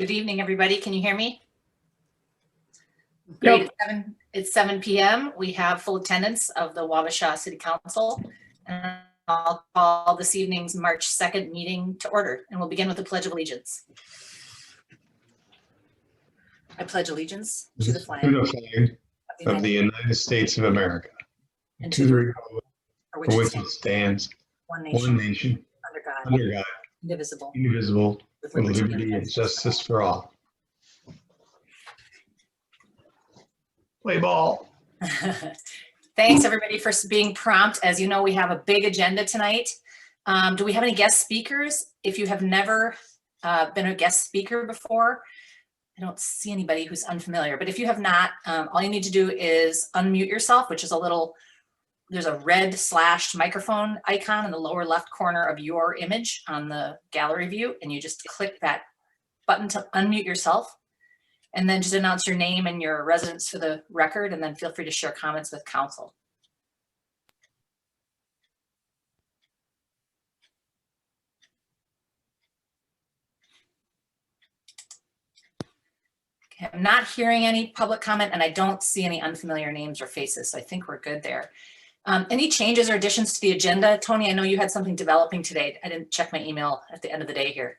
Good evening, everybody. Can you hear me? Great. Yep. It's 7 p.m. We have full attendance of the Wabasha City Council. And I'll call this evening's March 2nd meeting to order. And we'll begin with the Pledge of Allegiance. I pledge allegiance to the flag of the United States of America, and to the republic for for which it stands, one one nation, under God, under God, indivisible, indivisible, with with liberty and justice for all. Play ball. Thanks, everybody, for being prompt. As you know, we have a big agenda tonight. Do we have any guest speakers? If you have never been a guest speaker before, I don't see anybody who's unfamiliar, but if you have not, all you need to do is unmute yourself, which is there's a red slashed microphone icon in the lower left corner of your image on the gallery view, and you just click that button to unmute yourself, and then just announce your name and your residence for the record, and then feel free to share comments with council. I'm not hearing any public comment, and I don't see any unfamiliar names or faces, so I think we're good there. Any changes or additions to the agenda? Tony, I know you had something developing today. I didn't check my email at the end of the day here.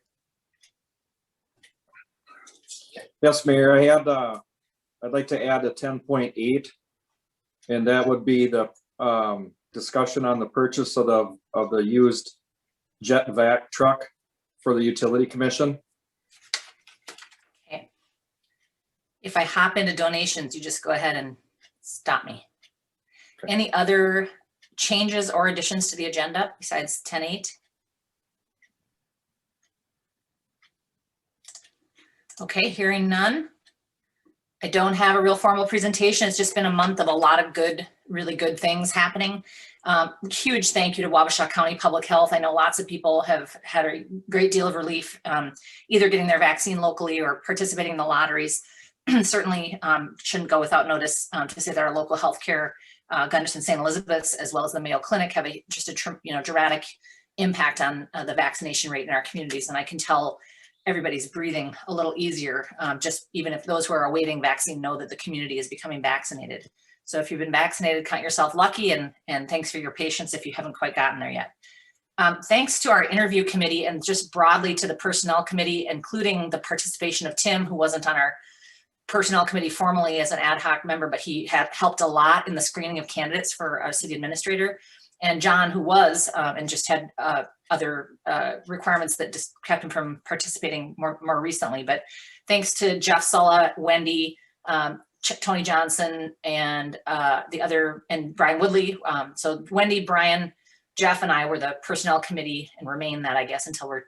Yes, Mayor, I'd like to add a 10.8, and that would be the discussion on the purchase of the used jet vac truck for the Utility Commission. Okay. If I hop into donations, you just go ahead and stop me. Okay. Any other changes or additions to the agenda besides 10.8? Okay, hearing none. I don't have a real formal presentation. It's just been a month of a lot of good, really good things happening. Huge thank you to Wabasha County Public Health. I know lots of people have had a great deal of relief, either getting their vaccine locally or participating in the lotteries. Certainly shouldn't go without notice to say that our local healthcare, Gunderson St. Elizabeth's, as well as the Mayo Clinic, have just a dramatic impact on the vaccination rate in our communities. And I can tell everybody's breathing a little easier, just even if those who are awaiting vaccine know that the community is becoming vaccinated. So if you've been vaccinated, count yourself lucky, and thanks for your patience if you haven't quite gotten there yet. Thanks to our interview committee and just broadly to the personnel committee, including the participation of Tim, who wasn't on our personnel committee formally as an ad hoc member, but he had helped a lot in the screening of candidates for our city administrator. And John, who was and just had other requirements that just kept him from participating more recently. But thanks to Jeff Sulla, Wendy, Tony Johnson, and Brian Woodley. So Wendy, Brian, Jeff, and I were the personnel committee and remain that, I guess, until we're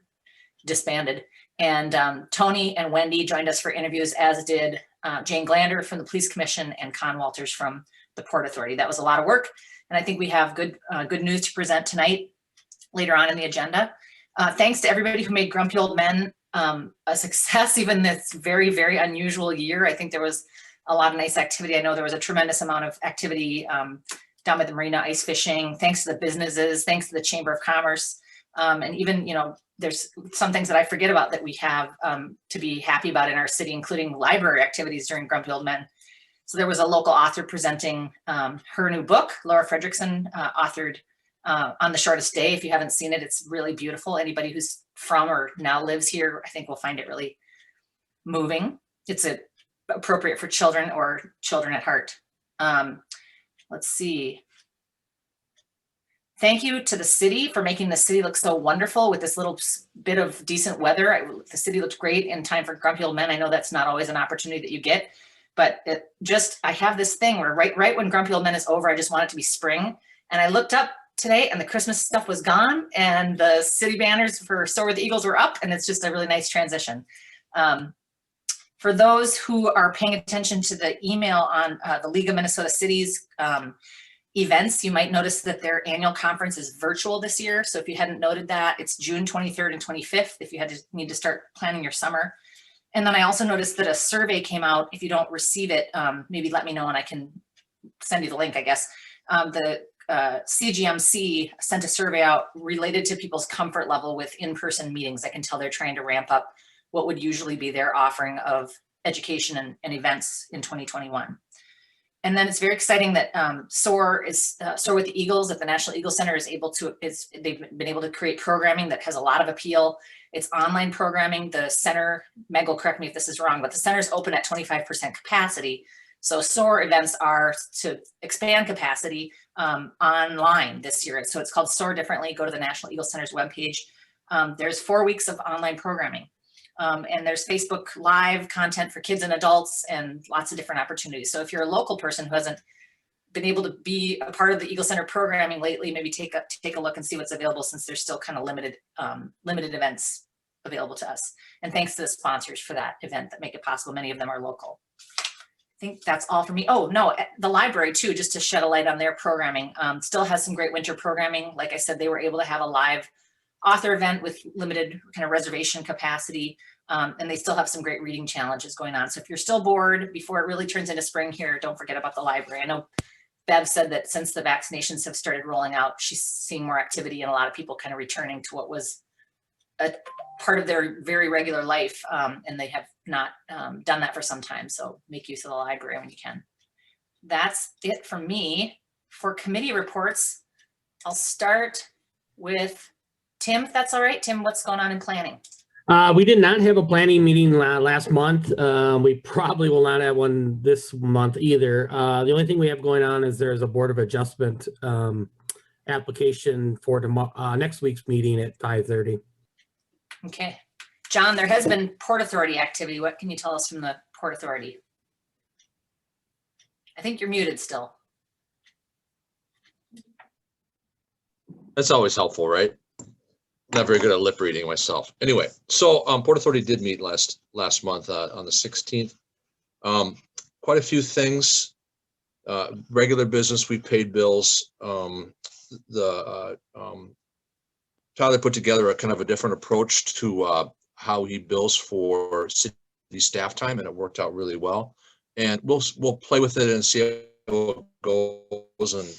disbanded. And Tony and Wendy joined us for interviews, as did Jane Glander from the Police Commission and Con Walters from the Port Authority. That was a lot of work. And I think we have good news to present tonight later on in the agenda. Thanks to everybody who made Grumpy Old Men a success, even this very, very unusual year. I think there was a lot of nice activity. I know there was a tremendous amount of activity down by the marina, ice fishing, thanks to the businesses, thanks to the Chamber of Commerce. And even, there's some things that I forget about that we have to be happy about in our city, including library activities during Grumpy Old Men. So there was a local author presenting her new book. Laura Fredrickson authored On the Shortest Day. If you haven't seen it, it's really beautiful. Anybody who's from or now lives here, I think will find it really moving. It's appropriate for children or children at heart. Let's see. Thank you to the city for making the city look so wonderful with this little bit of decent weather. The city looked great in time for Grumpy Old Men. I know that's not always an opportunity that you get, but I have this thing where right when Grumpy Old Men is over, I just want it to be spring. And I looked up today and the Christmas stuff was gone and the city banners for So Are the Eagles were up, and it's just a really nice transition. For those who are paying attention to the email on the League of Minnesota Cities events, you might notice that their annual conference is virtual this year. So if you hadn't noted that, it's June 23rd and 25th if you need to start planning your summer. And then I also noticed that a survey came out. If you don't receive it, maybe let me know and I can send you the link, I guess. The CGMC sent a survey out related to people's comfort level with in-person meetings. I can tell they're trying to ramp up what would usually be their offering of education and events in 2021. And then it's very exciting that SOAR with the Eagles at the National Eagle Center is able to, they've been able to create programming that has a lot of appeal. It's online programming. The center, Meg will correct me if this is wrong, but the center is open at 25% capacity. So SOAR events are to expand capacity online this year. So it's called SOAR differently. Go to the National Eagle Center's webpage. There's 4 weeks of online programming. And there's Facebook Live content for kids and adults and lots of different opportunities. So if you're a local person who hasn't been able to be a part of the Eagle Center programming lately, maybe take a look and see what's available, since there's still kind of limited events available to us. And thanks to the sponsors for that event that make it possible. Many of them are local. I think that's all for me. Oh no, the library too, just to shed a light on their programming, still has some great winter programming. Like I said, they were able to have a live author event with limited kind of reservation capacity. And they still have some great reading challenges going on. So if you're still bored before it really turns into spring here, don't forget about the library. I know Bev said that since the vaccinations have started rolling out, she's seeing more activity and a lot of people kind of returning to what was a part of their very regular life. And they have not done that for some time. So make use of the library when you can. That's it from me. For committee reports, I'll start with Tim, if that's all right. Tim, what's going on in planning? We did not have a planning meeting last month. We probably will not have one this month either. The only thing we have going on is there's a Board of Adjustment application for next week's meeting at 5:30. Okay. John, there has been Port Authority activity. What can you tell us from the Port Authority? I think you're muted still. That's always helpful, right? Not very good at lip reading myself. Anyway, so Port Authority did meet last month on the 16th. Quite a few things. Regular business, we paid bills. Tyler put together a kind of a different approach to how he bills for city staff time, and it worked out really well. And we'll play with it and see how it goes, and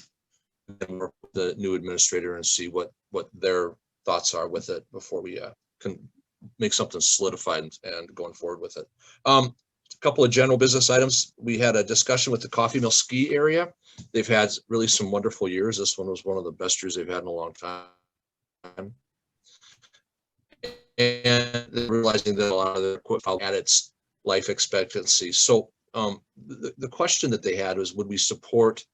work with the new administrator and see what their thoughts are with it before we can make something solidified and going forward with it. A couple of general business items. We had a discussion with the Coffee Mill ski area. They've had really some wonderful years. This one was one of the best years they've had in a long time. And they're realizing that a lot of the equipment at its life expectancy. So the question that they had was, would we support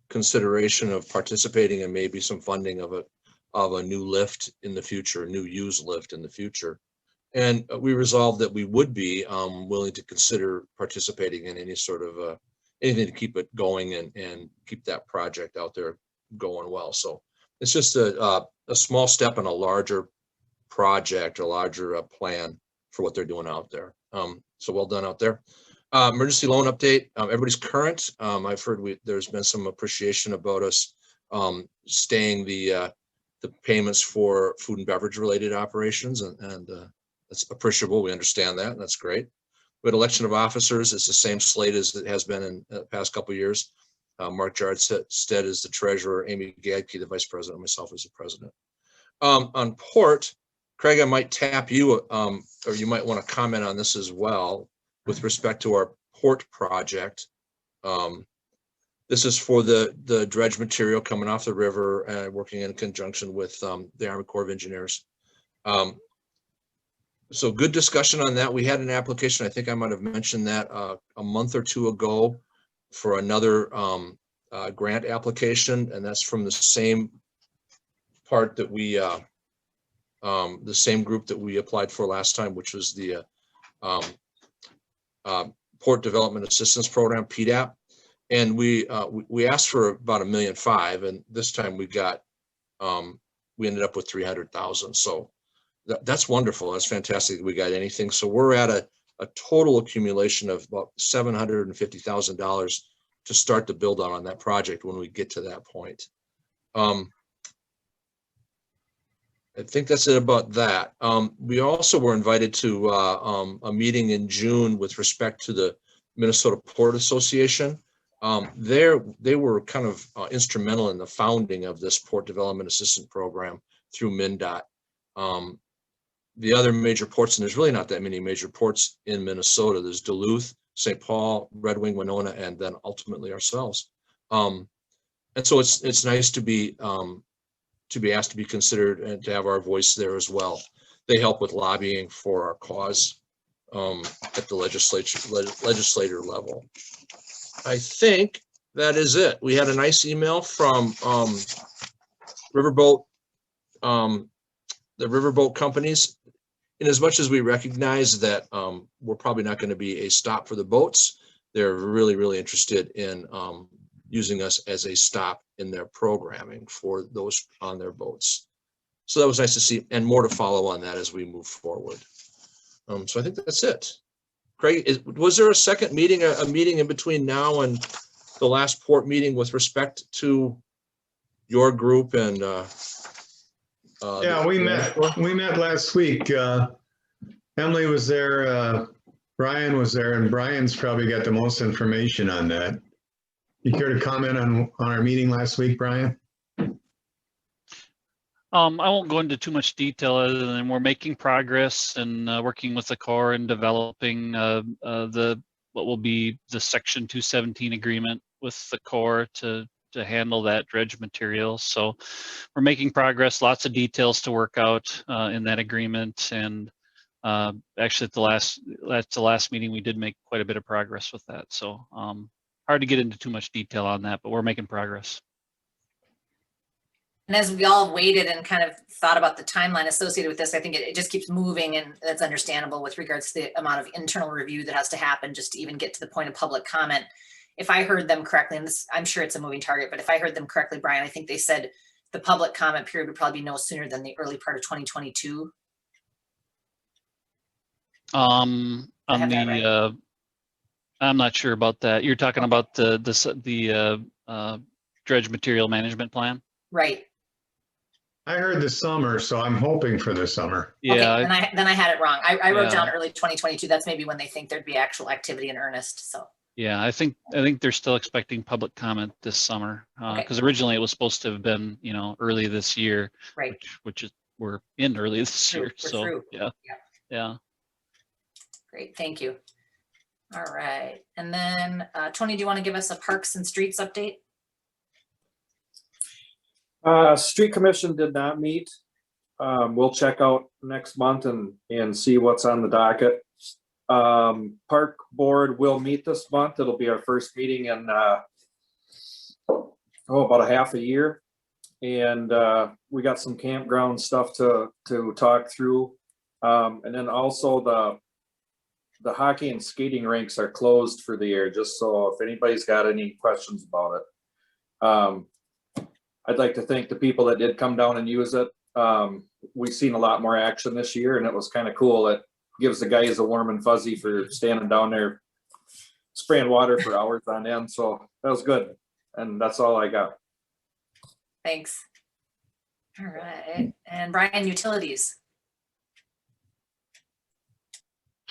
consideration of participating in maybe some funding of a new lift in the future, a new used lift in the future? And we resolved that we would be willing to consider participating in any sort of anything to keep it going and keep that project out there going well. So it's just a small step in a larger project, a larger plan for what they're doing out there. So well done out there. Emergency loan update. Everybody's current. I've heard there's been some appreciation about us staying the payments for food and beverage related operations, and that's appreciable. We understand that, and that's great. We had election of officers. It's the same slate as it has been in the past couple of years. Mark Jardstead is the treasurer, Amy Gadke, the vice president, myself as the president. On Port, Craig, I might tap you, or you might want to comment on this as well with respect to our Port project. This is for the dredge material coming off the river and working in conjunction with the Army Corps of Engineers. So good discussion on that. We had an application, I think I might have mentioned that a month or two ago, for another grant application, and that's from the same part that we, the same group that we applied for last time, which was the Port Development Assistance Program, PDAP. And we asked for about $1.5 million, and this time we got we ended up with 300,000. So that's wonderful. That's fantastic. We got anything. So we're at a total accumulation of about $750,000 to start the build out on that project when we get to that point. I think that's it about that. We also were invited to a meeting in June with respect to the Minnesota Port Association. They were kind of instrumental in the founding of this Port Development Assistance Program through MnDOT. the other major ports, and there's really not that many major ports in Minnesota. There's Duluth, St. Paul, Red Wing, Winona, and then ultimately ourselves. And so it's nice to be asked to be considered and to have our voice there as well. They help with lobbying for our cause at the legislator level. I think that is it. We had a nice email from Riverboat, the Riverboat companies. In as much as we recognize that we're probably not going to be a stop for the boats, they're really, really interested in using us as a stop in their programming for those on their boats. So that was nice to see, and more to follow on that as we move forward. So I think that's it. Craig, was there a second meeting, a meeting in between now and the last port meeting with respect to your group and Yeah, we met last week. Emily was there, Brian was there, and Brian's probably got the most information on that. You care to comment on our meeting last week, Brian? I won't go into too much detail other than we're making progress and working with the Corps and developing what will be the Section 217 agreement with the Corps to handle that dredge material. So we're making progress, lots of details to work out in that agreement. And actually at the last meeting, we did make quite a bit of progress with that. So hard to get into too much detail on that, but we're making progress. And as we all waited and kind of thought about the timeline associated with this, I think it just keeps moving, and that's understandable with regards to the amount of internal review that has to happen just to even get to the point of public comment. If I heard them correctly, and this, I'm sure it's a moving target, but if I heard them correctly, Brian, I think they said the public comment period would probably be no sooner than the early part of 2022. On have that right. I'm not sure about that. You're talking about the dredge material management plan? Right. I heard the summer, so I'm hoping for the summer. Yeah. Okay, then I had it wrong. I wrote down Yeah. early 2022. That's maybe when they think there'd be actual activity in earnest. So. Yeah, I think they're still expecting public comment this summer because Okay. originally it was supposed to have been, early this year, Right. which is we're in early this year. We're So through. yeah, Yep. yeah. Great, thank you. All right, and then Tony, do you want to give us a parks and streets update? Street Commission did not meet. We'll check out next month and see what's on the docket. Park Board will meet this month. It'll be our first meeting in about a half a year. And we got some campground stuff to talk through. And then also the hockey and skating rinks are closed for the year, just so if anybody's got any questions about it. I'd like to thank the people that did come down and use it. We've seen a lot more action this year, and it was kind of cool. It gives the guys a warm and fuzzy for standing down there spraying water for hours on end. So that was good. And that's all I got. Thanks. All right, and Brian, utilities.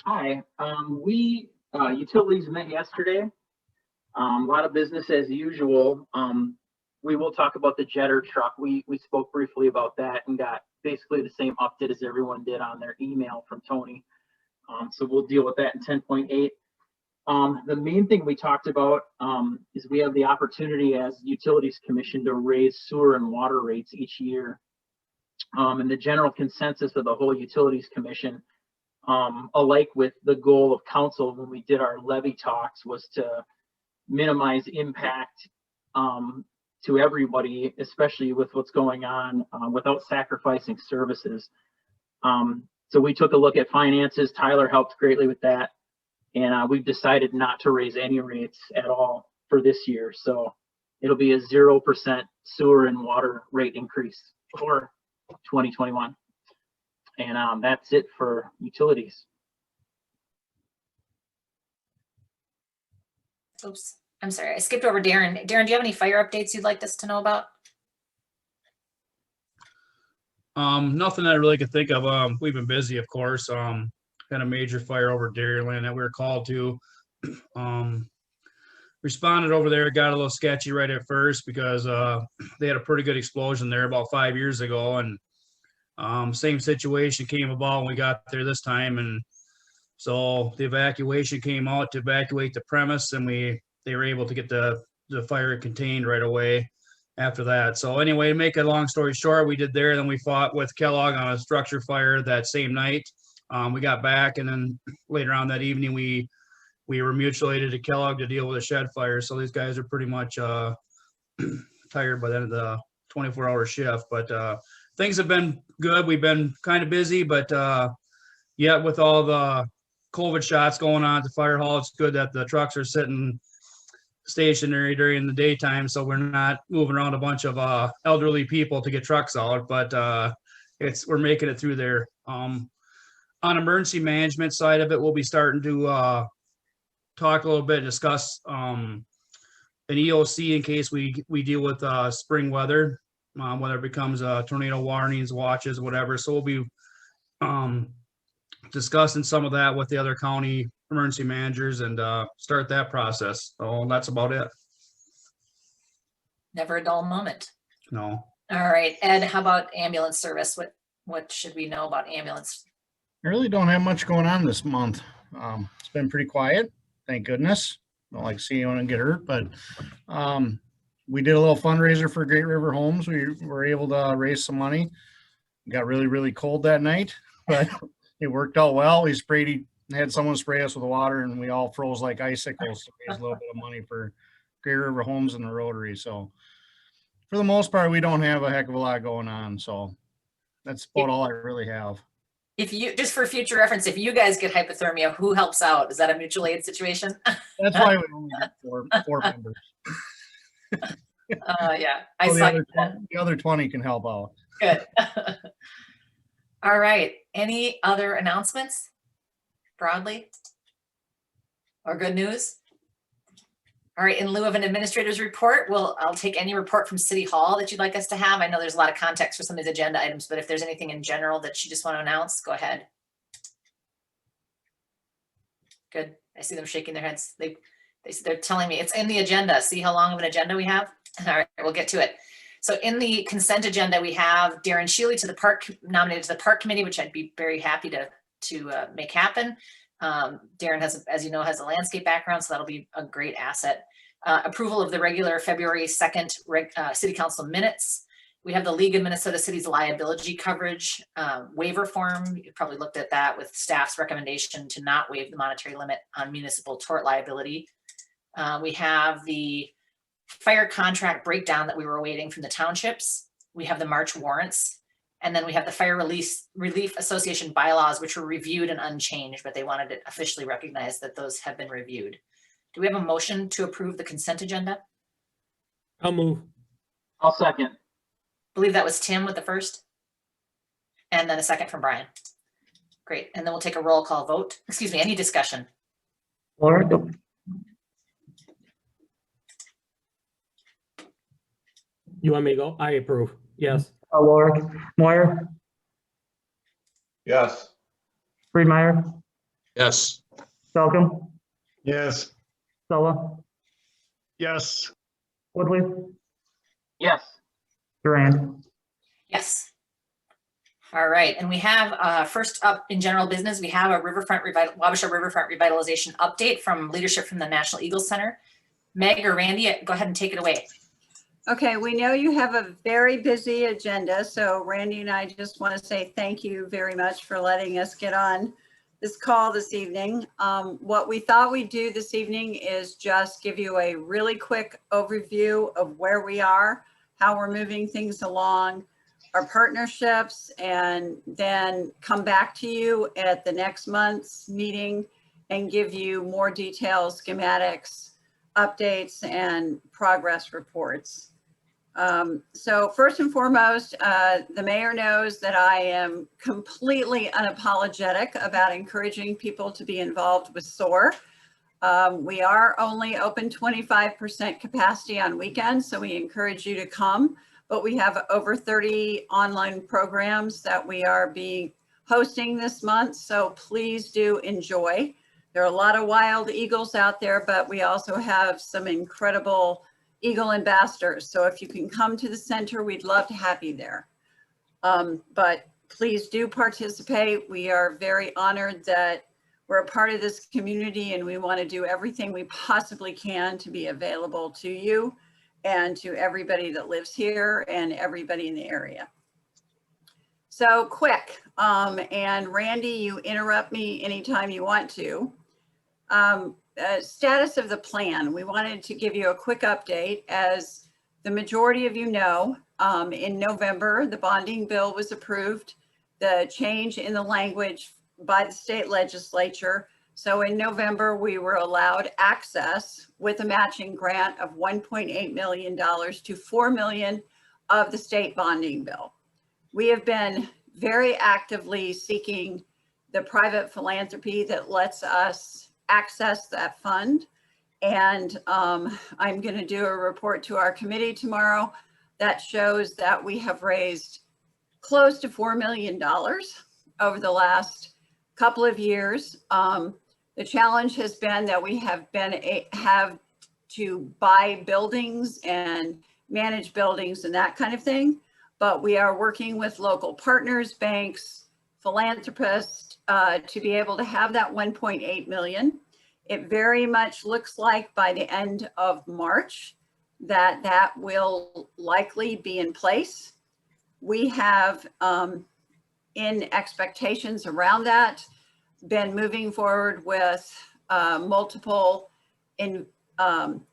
Hi, we utilities met yesterday. A lot of business as usual. We will talk about the jetter truck. We spoke briefly about that and got basically the same update as everyone did on their email from Tony. So we'll deal with that in 10.8. The main thing we talked about is we have the opportunity as Utilities Commission to raise sewer and water rates each year. And the general consensus of the whole Utilities Commission, alike with the goal of council when we did our levy talks, was to minimize impact to everybody, especially with what's going on, without sacrificing services. So we took a look at finances. Tyler helped greatly with that. And we've decided not to raise any rates at all for this year. So it'll be a 0% sewer and water rate increase for 2021. And that's it for utilities. Oops, I'm sorry, I skipped over Darren. Darren, do you have any fire updates you'd like us to know about? Nothing I really could think of. We've been busy, of course. Had a major fire over Dairyland that we were called to. Responded over there, got a little sketchy right at first because they had a pretty good explosion there about 5 years ago, and Same situation came about when we got there this time, and so the evacuation came out to evacuate the premise, and they were able to get the fire contained right away after that. So anyway, to make a long story short, we did there, then we fought with Kellogg on a structure fire that same night. We got back, and then later on that evening, we were mutual aided to Kellogg to deal with a shed fire. So these guys are pretty much tired by the end of the 24-hour shift. But things have been good. We've been kind of busy, but yet with all the COVID shots going on at the fire hall, it's good that the trucks are sitting stationary during the daytime, so we're not moving around a bunch of elderly people to get trucks out. But we're making it through there. On emergency management side of it, we'll be starting to talk a little bit, discuss an EOC in case we deal with spring weather, whether it becomes tornado warnings, watches, whatever. So we'll be discussing some of that with the other county emergency managers and start that process. So that's about it. Never a dull moment. No. All right, Ed, how about ambulance service? What should we know about ambulance? I really don't have much going on this month. It's been pretty quiet, thank goodness. Don't like to see anyone get hurt, but we did a little fundraiser for Great River Homes. We were able to raise some money. It got really, really cold that night, but it worked out well. We had someone spray us with water, and we all froze like icicles to raise a little bit of money for Great River Homes and the Rotary. So for the most part, we don't have a heck of a lot going on. So that's about all I really have. If you, just for future reference, if you guys get hypothermia, who helps out? Is that a mutual aid situation? That's why we only have four members. Yeah, I So saw the other 20 can help out. Good. All right. Any other announcements broadly or good news? All right. In lieu of an administrator's report, I'll take any report from City Hall that you'd like us to have. I know there's a lot of context for some of these agenda items, but if there's anything in general that you just want to announce, go ahead. Good. I see them shaking their heads. They're telling me it's in the agenda. See how long of an agenda we have? All right, we'll get to it. So in the consent agenda, we have Darren Shealy to the park, nominated to the park committee, which I'd be very happy to make happen. Darren has, as you know, has a landscape background, so that'll be a great asset. Approval of the regular February 2nd City Council minutes. We have the League of Minnesota Cities liability coverage waiver form. You probably looked at that with staff's recommendation to not waive the monetary limit on municipal tort liability. We have the fire contract breakdown that we were awaiting from the townships. We have the March warrants. And then we have the Fire Relief Association bylaws, which were reviewed and unchanged, but they wanted to officially recognize that those have been reviewed. Do we have a motion to approve the consent agenda? I'll move. I'll second. I believe that was Tim with the first. And then a second from Brian. Great. And then we'll take a roll call vote. Excuse me, any discussion? Laura? You want me to go? I approve. Yes. Laura? Moyer? Yes. Friedmeier? Yes. Falcon? Yes. Sella? Yes. Woodley? Yes. Durand? Yes. All right. And we have first up in general business, we have a Wabasha Riverfront revitalization update from leadership from the National Eagles Center. Meg or Randy, go ahead and take it away. Okay, we know you have a very busy agenda, so Randy and I just want to say thank you very much for letting us get on this call this evening. What we thought we'd do this evening is just give you a really quick overview of where we are, how we're moving things along, our partnerships, and then come back to you at the next month's meeting and give you more details, schematics, updates, and progress reports. So first and foremost, the mayor knows that I am completely unapologetic about encouraging people to be involved with SOAR. We are only open 25% capacity on weekends, so we encourage you to come, but we have over 30 online programs that we are hosting this month, so please do enjoy. There are a lot of wild eagles out there, but we also have some incredible Eagle ambassadors. So if you can come to the center, we'd love to have you there. But Please do participate. We are very honored that we're a part of this community, and we want to do everything we possibly can to be available to you and to everybody that lives here and everybody in the area. So quick, and Randy, you interrupt me anytime you want to. Status of the plan. We wanted to give you a quick update. As the majority of you know, in November, the bonding bill was approved, the change in the language by the state legislature. So in November, we were allowed access with a matching grant of $1.8 million to $4 million of the state bonding bill. We have been very actively seeking the private philanthropy that lets us access that fund. And I'm going to do a report to our committee tomorrow that shows that we have raised close to $4 million over the last couple of years. The challenge has been that we have to buy buildings and manage buildings and that kind of thing. But we are working with local partners, banks, philanthropists to be able to have that 1.8 million. It very much looks like by the end of March that that will likely be in place. We have, in expectations around that, been moving forward with multiple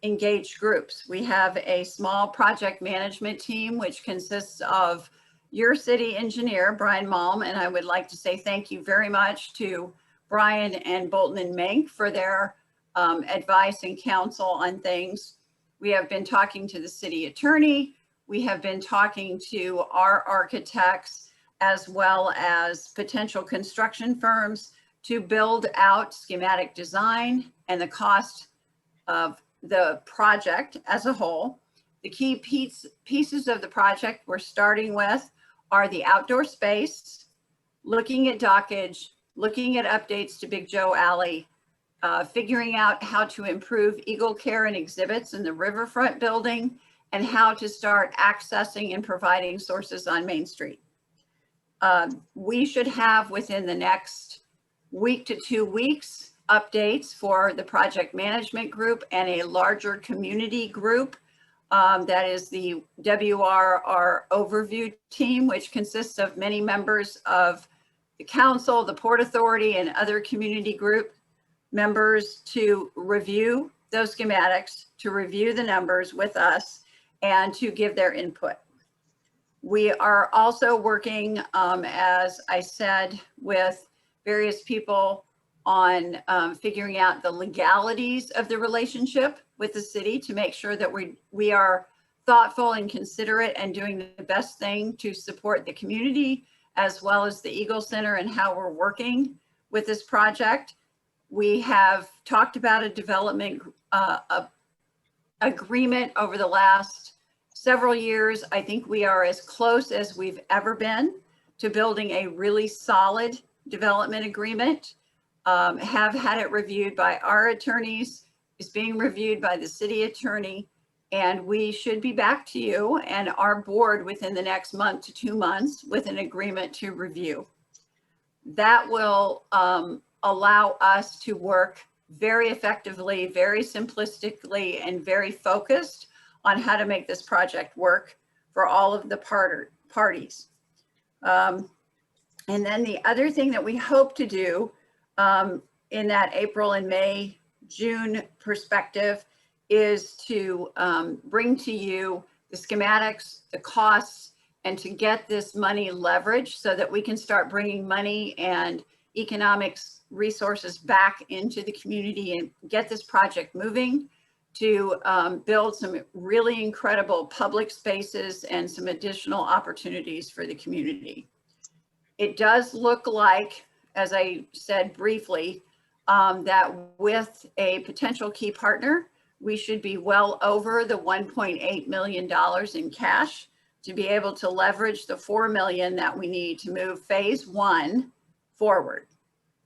engaged groups. We have a small project management team, which consists of your city engineer, Brian Malm, and I would like to say thank you very much to Brian and Bolton and Mink for their advice and counsel on things. We have been talking to the city attorney. We have been talking to our architects as well as potential construction firms to build out schematic design and the cost of the project as a whole. The key pieces of the project we're starting with are the outdoor space, looking at dockage, looking at updates to Big Joe Alley, figuring out how to improve Eagle Care and exhibits in the riverfront building, and how to start accessing and providing sources on Main Street. We should have within the next week to 2 weeks updates for the project management group and a larger community group. That is the WRR overview team, which consists of many members of the council, the Port Authority, and other community group members to review those schematics, to review the numbers with us, and to give their input. We are also working, as I said, with various people on figuring out the legalities of the relationship with the city to make sure that we are thoughtful and considerate and doing the best thing to support the community as well as the Eagle Center and how we're working with this project. We have talked about a development agreement over the last several years. I think we are as close as we've ever been to building a really solid development agreement. Have had it reviewed by our attorneys, is being reviewed by the city attorney, and we should be back to you and our board within the next month to 2 months with an agreement to review. That will allow us to work very effectively, very simplistically, and very focused on how to make this project work for all of the parties. And then the other thing that we hope to do in that April and May, June perspective is to bring to you the schematics, the costs, and to get this money leveraged so that we can start bringing money and economics resources back into the community and get this project moving to build some really incredible public spaces and some additional opportunities for the community. It does look like, as I said briefly, that with a potential key partner, we should be well over the $1.8 million in cash to be able to leverage the $4 million that we need to move phase 1 forward.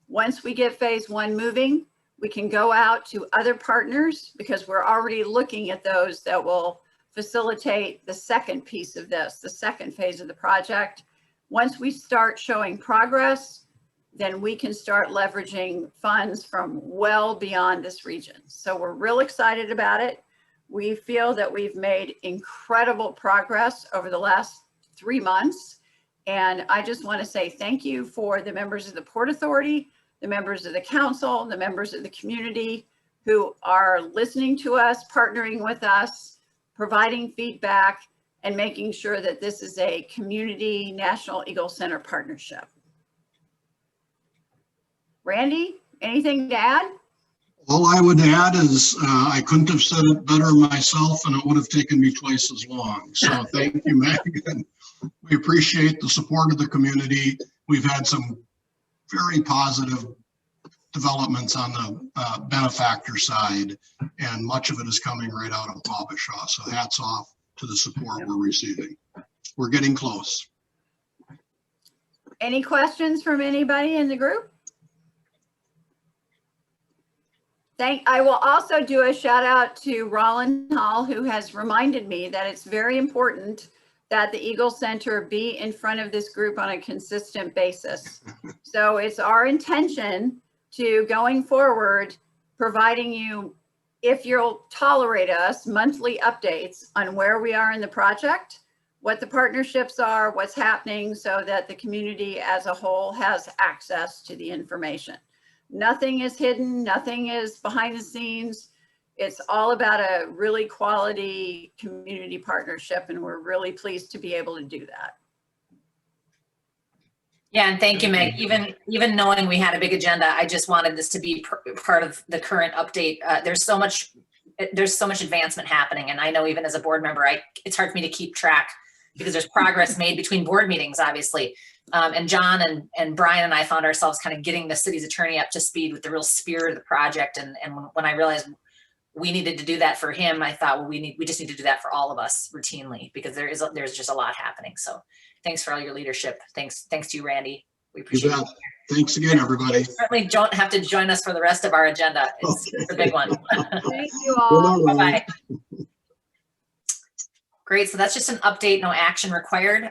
Once we get phase 1 moving, we can go out to other partners because we're already looking at those that will facilitate the second piece of this, the second phase of the project. Once we start showing progress, then we can start leveraging funds from well beyond this region. So we're real excited about it. We feel that we've made incredible progress over the last 3 months. And I just want to say thank you for the members of the Port Authority, the members of the council, the members of the community who are listening to us, partnering with us, providing feedback, and making sure that this is a community National Eagle Center partnership. Randy, anything to add? All I would add is I couldn't have said it better myself, and it would have taken me twice as long. So thank you, Megan. We appreciate the support of the community. We've had some very positive developments on the benefactor side, and much of it is coming right out of Wabasha. So hats off to the support we're receiving. We're getting close. Any questions from anybody in the group? I will also do a shout out to Rollin Hall, who has reminded me that it's very important that the Eagle Center be in front of this group on a consistent basis. So it's our intention to, going forward, providing you, if you'll tolerate us, monthly updates on where we are in the project, what the partnerships are, what's happening, so that the community as a whole has access to the information. Nothing is hidden, nothing is behind the scenes. It's all about a really quality community partnership, and we're really pleased to be able to do that. Yeah, and thank you, Meg. Even knowing we had a big agenda, I just wanted this to be part of the current update. There's so much advancement happening, and I know even as a board member, it's hard for me to keep track because there's progress made between board meetings, obviously. And John and Brian and I found ourselves kind of getting the city's attorney up to speed with the real spirit of the project. And when I realized we needed to do that for him, I thought, well, we just need to do that for all of us routinely, because there's just a lot happening. So thanks for all your leadership. Thanks to you, Randy. We appreciate it. Thanks again, everybody. You certainly don't have to join us for the rest of our agenda. It's a big one. Thank you all. Bye-bye. Great, so that's just an update, no action required.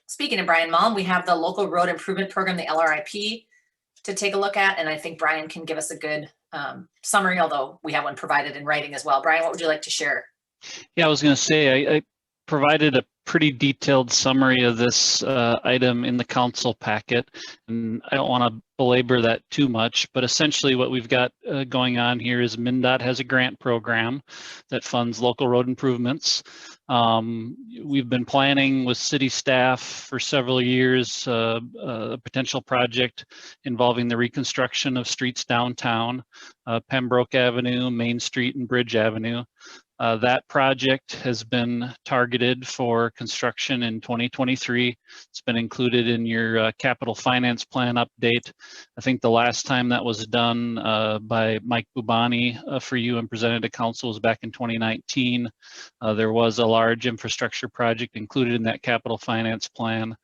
Speaking of Brian Mullen, we have the local road improvement program, the LRIP, to take a look at, and I think Brian can give us a good summary, although we have one provided in writing as well. Brian, what would you like to share? Yeah, I was going to say I provided a pretty detailed summary of this item in the council packet, and I don't want to belabor that too much, but essentially what we've got going on here is MnDOT has a grant program that funds local road improvements. We've been planning with city staff for several years a potential project involving the reconstruction of streets downtown, Pembroke Avenue, Main Street, and Bridge Avenue. That project has been targeted for construction in 2023. It's been included in your capital finance plan update. I think the last time that was done by Mike Bubani for you and presented to council was back in 2019. There was a large infrastructure project included in that capital finance plan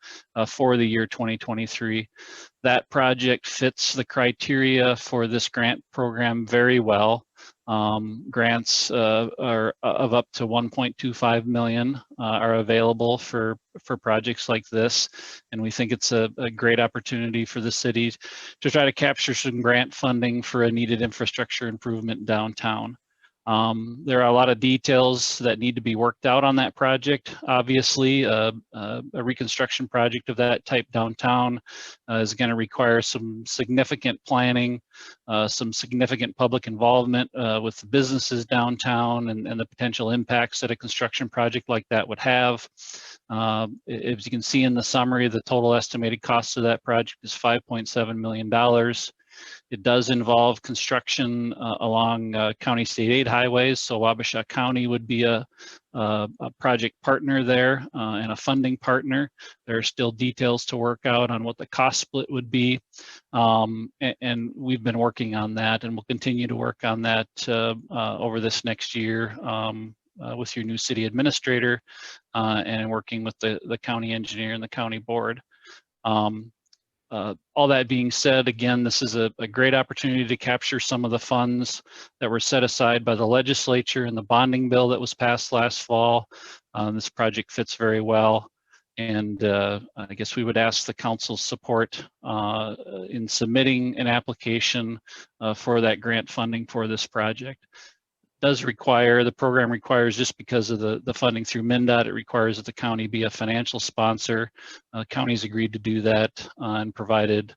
for the year 2023. That project fits the criteria for this grant program very well. Grants are of up to 1.25 million are available for projects like this, and we think it's a great opportunity for the city to try to capture some grant funding for a needed infrastructure improvement downtown. There are a lot of details that need to be worked out on that project. Obviously, a reconstruction project of that type downtown is going to require some significant planning, some significant public involvement with the businesses downtown and the potential impacts that a construction project like that would have. As you can see in the summary, the total estimated cost of that project is $5.7 million. It does involve construction along county state aid highways, so Wabasha County would be a project partner there and a funding partner. There are still details to work out on what the cost split would be, and we've been working on that, and we'll continue to work on that over this next year with your new city administrator and working with the county engineer and the county board. All that being said, again, this is a great opportunity to capture some of the funds that were set aside by the legislature in the bonding bill that was passed last fall. This project fits very well. And I guess we would ask the council's support in submitting an application for that grant funding for this project. Does require, the program requires, just because of the funding through MnDOT, it requires that the county be a financial sponsor. County's agreed to do that and provided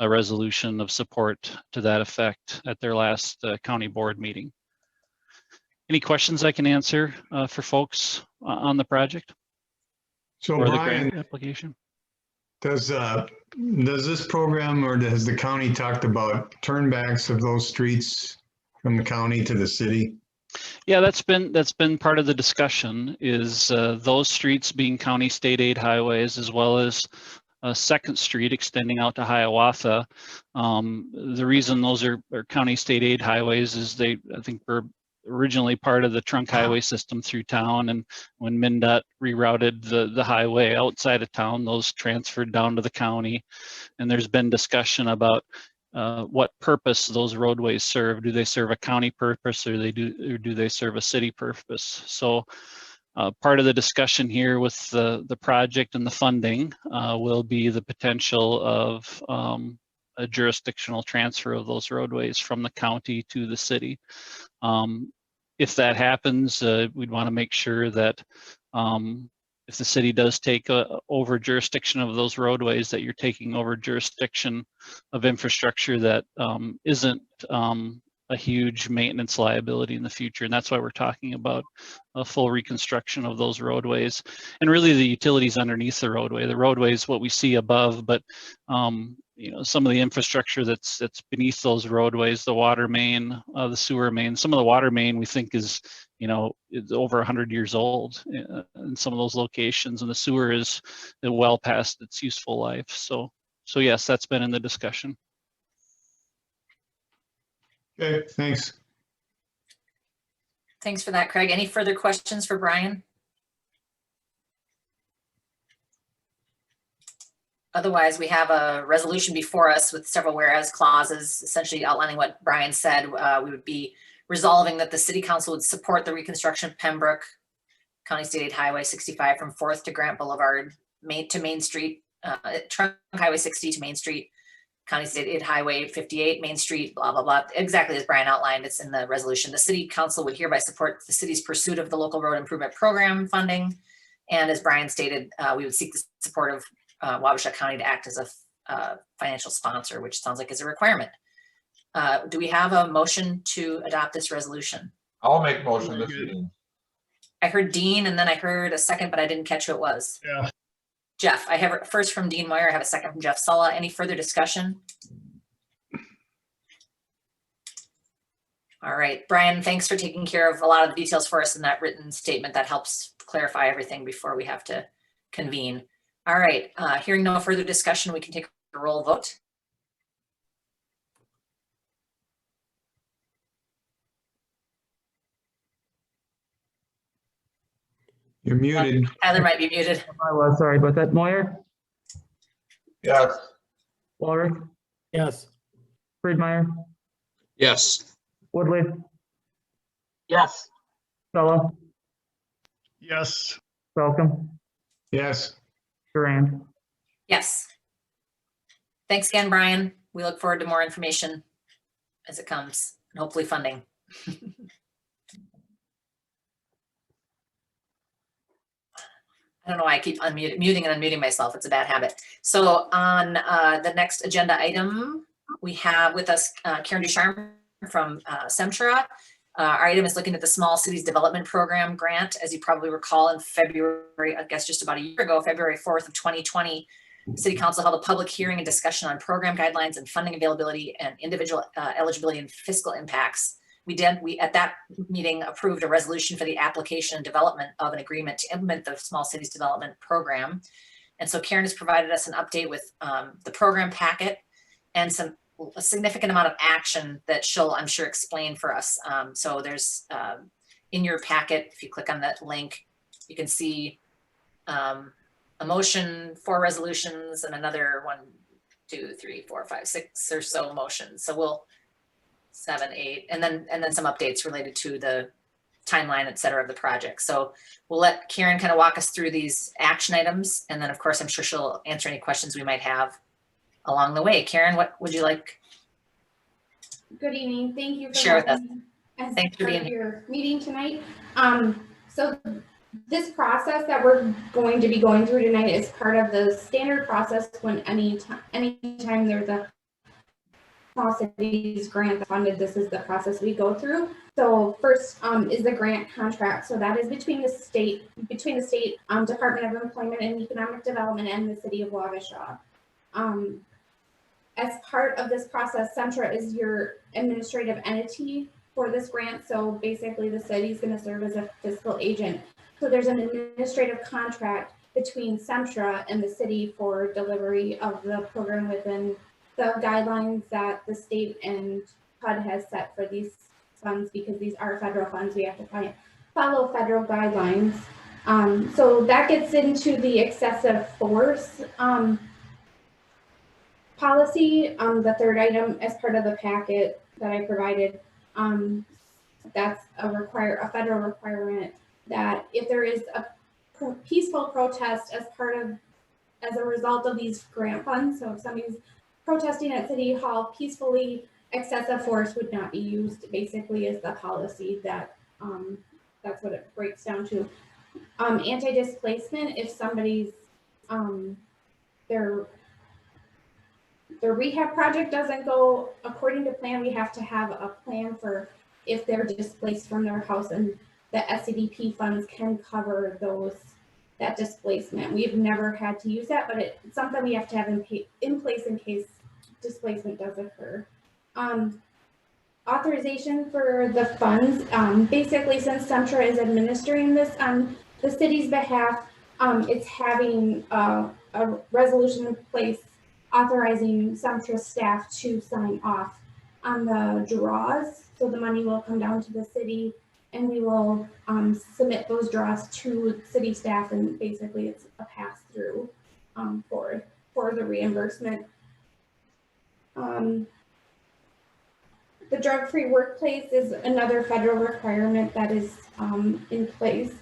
a resolution of support to that effect at their last county board meeting. Any questions I can answer for folks on the project So or the Brian, grant application? does this program, or has the county talked about turnbacks of those streets from the county to the city? Yeah, that's been part of the discussion, is those streets being county state aid highways, as well as Second Street extending out to Hiawatha. The reason those are county state aid highways is I think were originally part of the trunk highway system through town, and when MnDOT rerouted the highway outside of town, those transferred down to the county. And there's been discussion about what purpose those roadways serve. Do they serve a county purpose, or do they serve a city purpose? So part of the discussion here with the project and the funding will be the potential of a jurisdictional transfer of those roadways from the county to the city. If that happens, we'd want to make sure that if the city does take over jurisdiction of those roadways, that you're taking over jurisdiction of infrastructure that isn't a huge maintenance liability in the future. And that's why we're talking about a full reconstruction of those roadways, and really the utilities underneath the roadway. The roadway is what we see above, but you know, some of the infrastructure that's beneath those roadways, the water main, the sewer main. Some of the water main we think is, you know, it's over 100 years old in some of those locations, and the sewer is well past its useful life. So yes, that's been in the discussion. Okay, thanks. Thanks for that, Craig. Any further questions for Brian? Otherwise, we have a resolution before us with several whereas clauses, essentially outlining what Brian said. We would be resolving that the city council would support the reconstruction of Pembroke County State Aid Highway 65 from 4th to Grant Boulevard, to Main Street, Trunk Highway 60 to Main Street, County State Aid Highway 58, Main Street, blah, blah, blah. Exactly as Brian outlined, it's in the resolution. The city council would hereby support the city's pursuit of the local road improvement program funding. And as Brian stated, we would seek the support of Wabasha County to act as a financial sponsor, which sounds like is a requirement. Do we have a motion to adopt this resolution? I'll make motion this evening. I heard Dean, and then I heard a second, but I didn't catch who it was. Yeah. Jeff, I have it first from Dean Moyer. I have a second from Jeff Sulla. Any further discussion? All right, Brian, thanks for taking care of a lot of the details for us in that written statement. That helps clarify everything before we have to convene. All right, hearing no further discussion, we can take a roll vote. You're muted. Tyler might be muted. I was sorry about that. Moyer, Yes. Walrus, Yes. Friedmeier, Yes. Woodley, Yes. Stella, Yes. Falcon, Yes. Durand. Yes. Thanks again, Brian. We look forward to more information as it comes, and hopefully funding. I don't know why I keep muting and unmuting myself. It's a bad habit. So on the next agenda item, we have with us Karen Ducharme from Semtra. Our item is looking at the Small Cities Development Program grant. As you probably recall, in February, I guess just about a year ago, February 4th of 2020, City Council held a public hearing and discussion on program guidelines and funding availability and individual eligibility and fiscal impacts. We at that meeting approved a resolution for the application and development of an agreement to implement the Small Cities Development Program. And so Karen has provided us an update with the program packet and a significant amount of action that she'll, I'm sure, explain for us. So there's in your packet, if you click on that link, you can see a motion, 4 resolutions, and another 1, 2, 3, 4, 5, 6 or so motions. So we'll 7, 8, and then some updates related to the timeline, et cetera, of the project. So we'll let Karen kind of walk us through these action items. And then of course, I'm sure she'll answer any questions we might have along the way. Karen, what would you like? Good evening. Thank you for Share with us. having me as Thanks for part being of here. your meeting tonight. So this process that we're going to be going through tonight is part of the standard process when anytime there's a small cities grant funded, this is the process we go through. So first is the grant contract. So that is between the state Department of Employment and Economic Development and the city of Wabasha. As part of this process, Centra is your administrative entity for this grant. So basically the city is going to serve as a fiscal agent. So there's an administrative contract between Centra and the city for delivery of the program within the guidelines that the state and HUD has set for these funds, because these are federal funds. We have to follow federal guidelines. So that gets into the excessive force policy, the third item as part of the packet that I provided. That's a federal requirement that if there is a peaceful protest as a result of these grant funds, so if somebody's protesting at City Hall peacefully, excessive force would not be used, basically is the policy that that's what it breaks down to. Anti-displacement, if somebody's their rehab project doesn't go according to plan, we have to have a plan for if they're displaced from their house, and the SCDP funds can cover that displacement. We've never had to use that, but it's something we have to have in place in case displacement does occur. Authorization for the funds. Basically, since Centra is administering this on the city's behalf, it's having a resolution in place authorizing Centra staff to sign off on the draws. So the money will come down to the city and we will submit those draws to city staff, and basically it's a pass through for the reimbursement. The drug-free workplace is another federal requirement that is in place.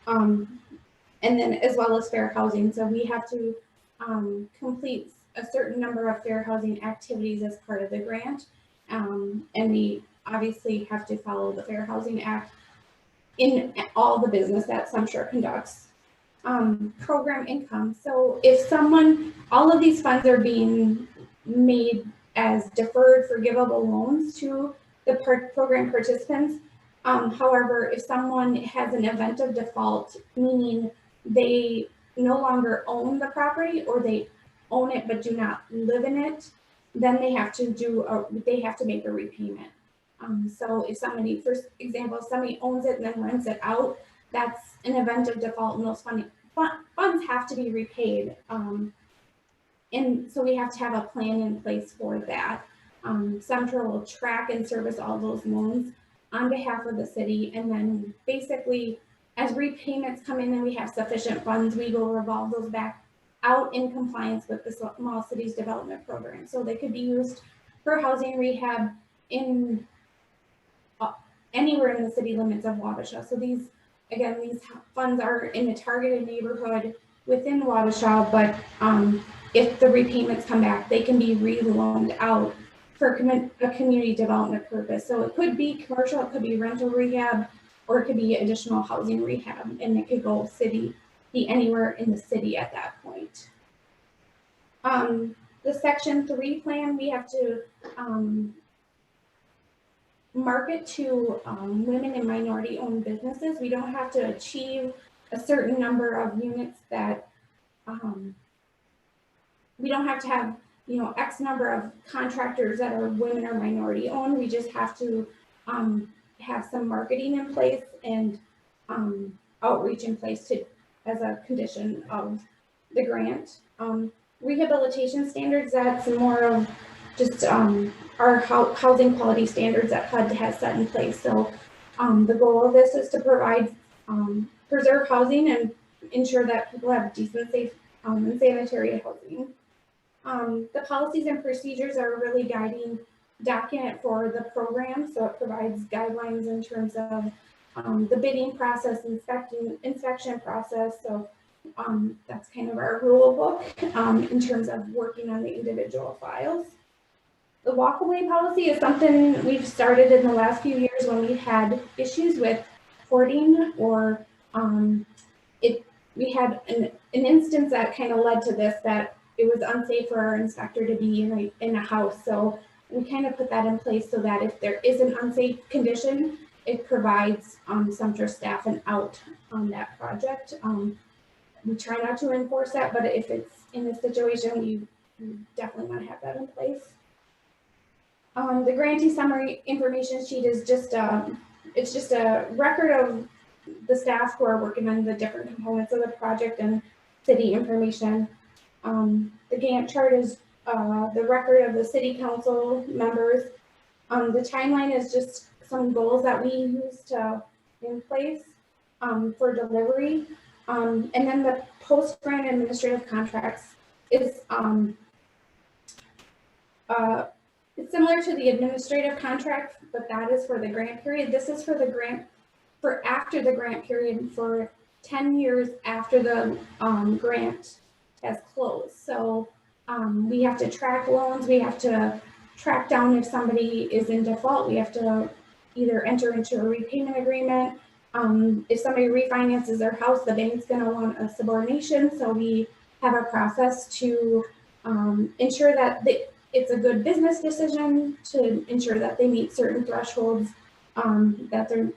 And then as well as fair housing. So we have to complete a certain number of fair housing activities as part of the grant. And we obviously have to follow the Fair Housing Act in all the business that Centra conducts. Program income. So if all of these funds are being made as deferred forgivable loans to the program participants. However, if someone has an event of default, meaning they no longer own the property or they own it but do not live in it, then they have to make a repayment. So if somebody, for example, somebody owns it and then rents it out, that's an event of default, and those funds have to be repaid. And so we have to have a plan in place for that. Centra will track and service all those loans on behalf of the city, and then basically as repayments come in and we have sufficient funds, we will revolve those back out in compliance with the Small Cities Development Program. So they could be used for housing rehab in anywhere in the city limits of Wabasha. So these funds are in a targeted neighborhood within Wabasha, but if the repayments come back, they can be re-loaned out for a community development purpose. So it could be commercial, it could be rental rehab, or it could be additional housing rehab, and it could be anywhere in the city at that point. The Section 3 plan, we have to market to women and minority-owned businesses. We don't have to achieve a certain number of units that we don't have to have, X number of contractors that are women or minority owned. We just have to have some marketing in place and outreach in place as a condition of the grant. Rehabilitation standards, that's more of just our housing quality standards that HUD has set in place. So the goal of this is to provide, preserve housing and ensure that people have decent, safe, and sanitary housing. The policies and procedures are a really guiding document for the program. So it provides guidelines in terms of the bidding process, inspection process. So that's kind of our rule book in terms of working on the individual files. The walkaway policy is something we've started in the last few years when we had issues with hoarding or we had an instance that kind of led to this, that it was unsafe for our inspector to be in a house. So we kind of put that in place so that if there is an unsafe condition, it provides Sumter staff an out on that project. We try not to enforce that, but if it's in a situation, we definitely want to have that in place. The grantee summary information sheet is just it's just a record of the staff who are working on the different components of the project and city information. The Gantt chart is the record of the city council members. The timeline is just some goals that we use to in place for delivery. And then the post-grant administrative contracts is it's similar to the administrative contract, but that is for the grant period. This is for the grant for after the grant period for 10 years after the grant has closed. So we have to track loans, we have to track down if somebody is in default, we have to either enter into a repayment agreement. If somebody refinances their house, the bank's gonna want a subordination. So we have a process to ensure that it's a good business decision, to ensure that they meet certain thresholds, that they're,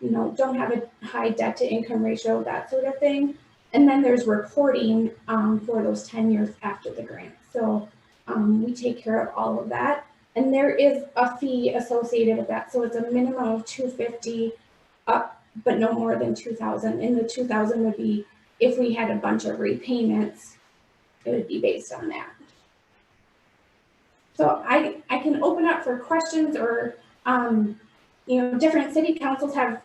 don't have a high debt to income ratio, that sort of thing. And then there's reporting for those 10 years after the grant. So we take care of all of that. And there is a fee associated with that. So it's a minimum of $250 up, but no more than $2,000. And the $2,000 would be if we had a bunch of repayments, it would be based on that. So I can open up for questions, or different city councils have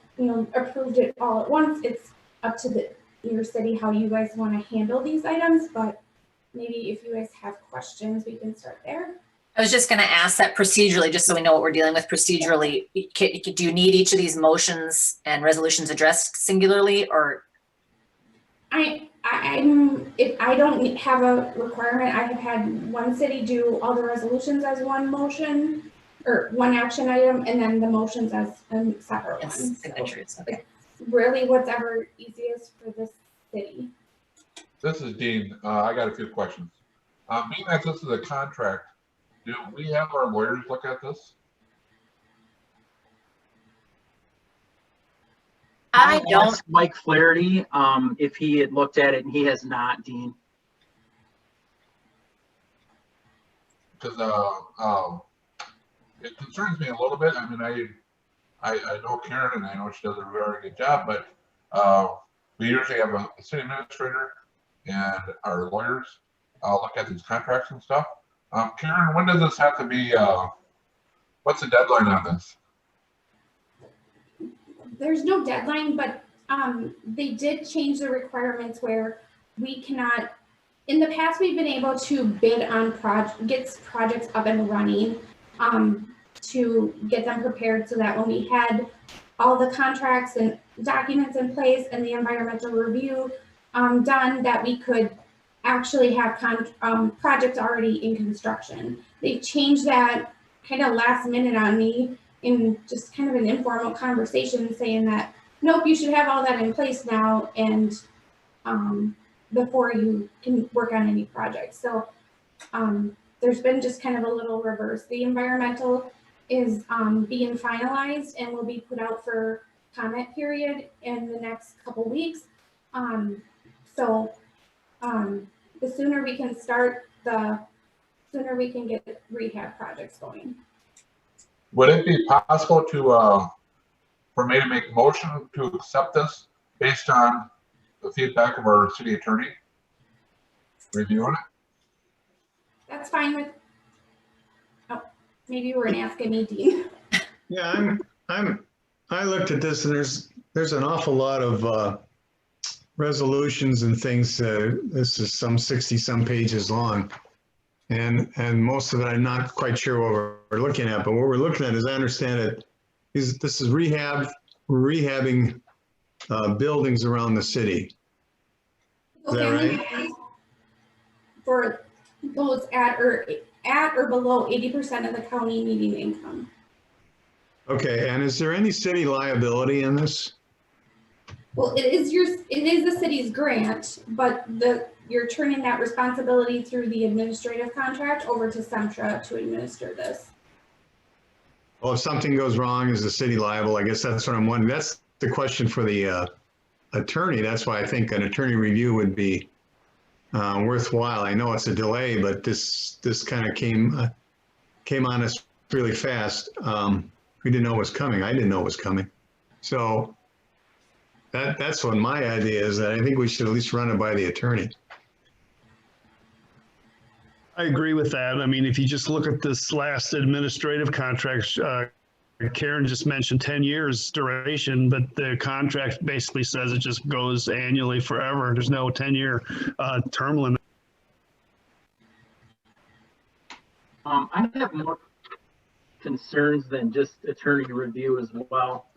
approved it all at once. It's up to your city how you guys want to handle these items, but maybe if you guys have questions, we can start there. I was just going to ask that procedurally, just so we know what we're dealing with procedurally. Do you need each of these motions and resolutions addressed singularly, or? I don't have a requirement. I have had one city do all the resolutions as one motion or one action item, and then the motions as a separate one. Signatures. Okay. Really, whatever easiest for this city. This is Dean. I got a few questions. Being that this is a contract, do we have our lawyers look at this? I don't. Ask Mike Flaherty if he had looked at it, and he has not, Dean. Because it concerns me a little bit. I mean, I know Karen, and I know she does a very good job, but we usually have a city administrator and our lawyers look at these contracts and stuff. Karen, when does this have to be? What's the deadline on this? There's no deadline, but they did change the requirements where we cannot. In the past, we've been able to bid on get projects up and running to get them prepared, so that when we had all the contracts and documents in place and the environmental review done, that we could actually have projects already in construction. They've changed that kind of last minute on me in just kind of an informal conversation, saying that, nope, you should have all that in place now, and before you can work on any projects. So there's been just kind of a little reverse. The environmental is being finalized and will be put out for comment period in the next couple weeks. The sooner we can start, the sooner we can get rehab projects going. Would it be possible to, for me to make a motion to accept this based on the feedback of our city attorney reviewing it? That's fine with. Oh, maybe you weren't asking me, Dean. Yeah, I looked at this, and there's an awful lot of resolutions and things. This is some 60-some pages long. And most of it, I'm not quite sure what we're looking at, but what we're looking at, as I understand it, this is rehab rehabbing buildings around the city. Is that right? For those at or below 80% of the county median income. Okay, and is there any city liability in this? Well, it is the city's grant, but you're turning that responsibility through the administrative contract over to Semtra to administer this. Well, if something goes wrong, is the city liable? I guess that's what I'm wondering. That's the question for the attorney. That's why I think an attorney review would be worthwhile. I know it's a delay, but this kind of came on us really fast. We didn't know it was coming. I didn't know it was coming. So that's what my idea is, that I think we should at least run it by the attorney. I agree with that. I mean, if you just look at this last administrative contract, Karen just mentioned 10 years duration, but the contract basically says it just goes annually forever. There's no 10-year term limit. I have more concerns than just attorney review as well.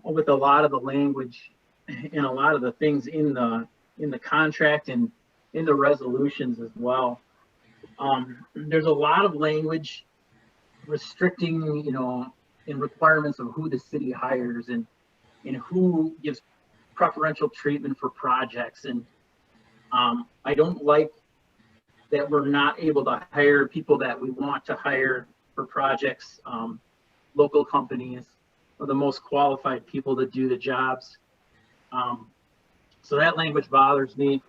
With a lot of the language and a lot of the things in the contract and in the resolutions as well. There's a lot of language restricting, and requirements of who the city hires and who gives preferential treatment for projects. And I don't like that we're not able to hire people that we want to hire for projects. Local companies are the most qualified people to do the jobs. So that language bothers me.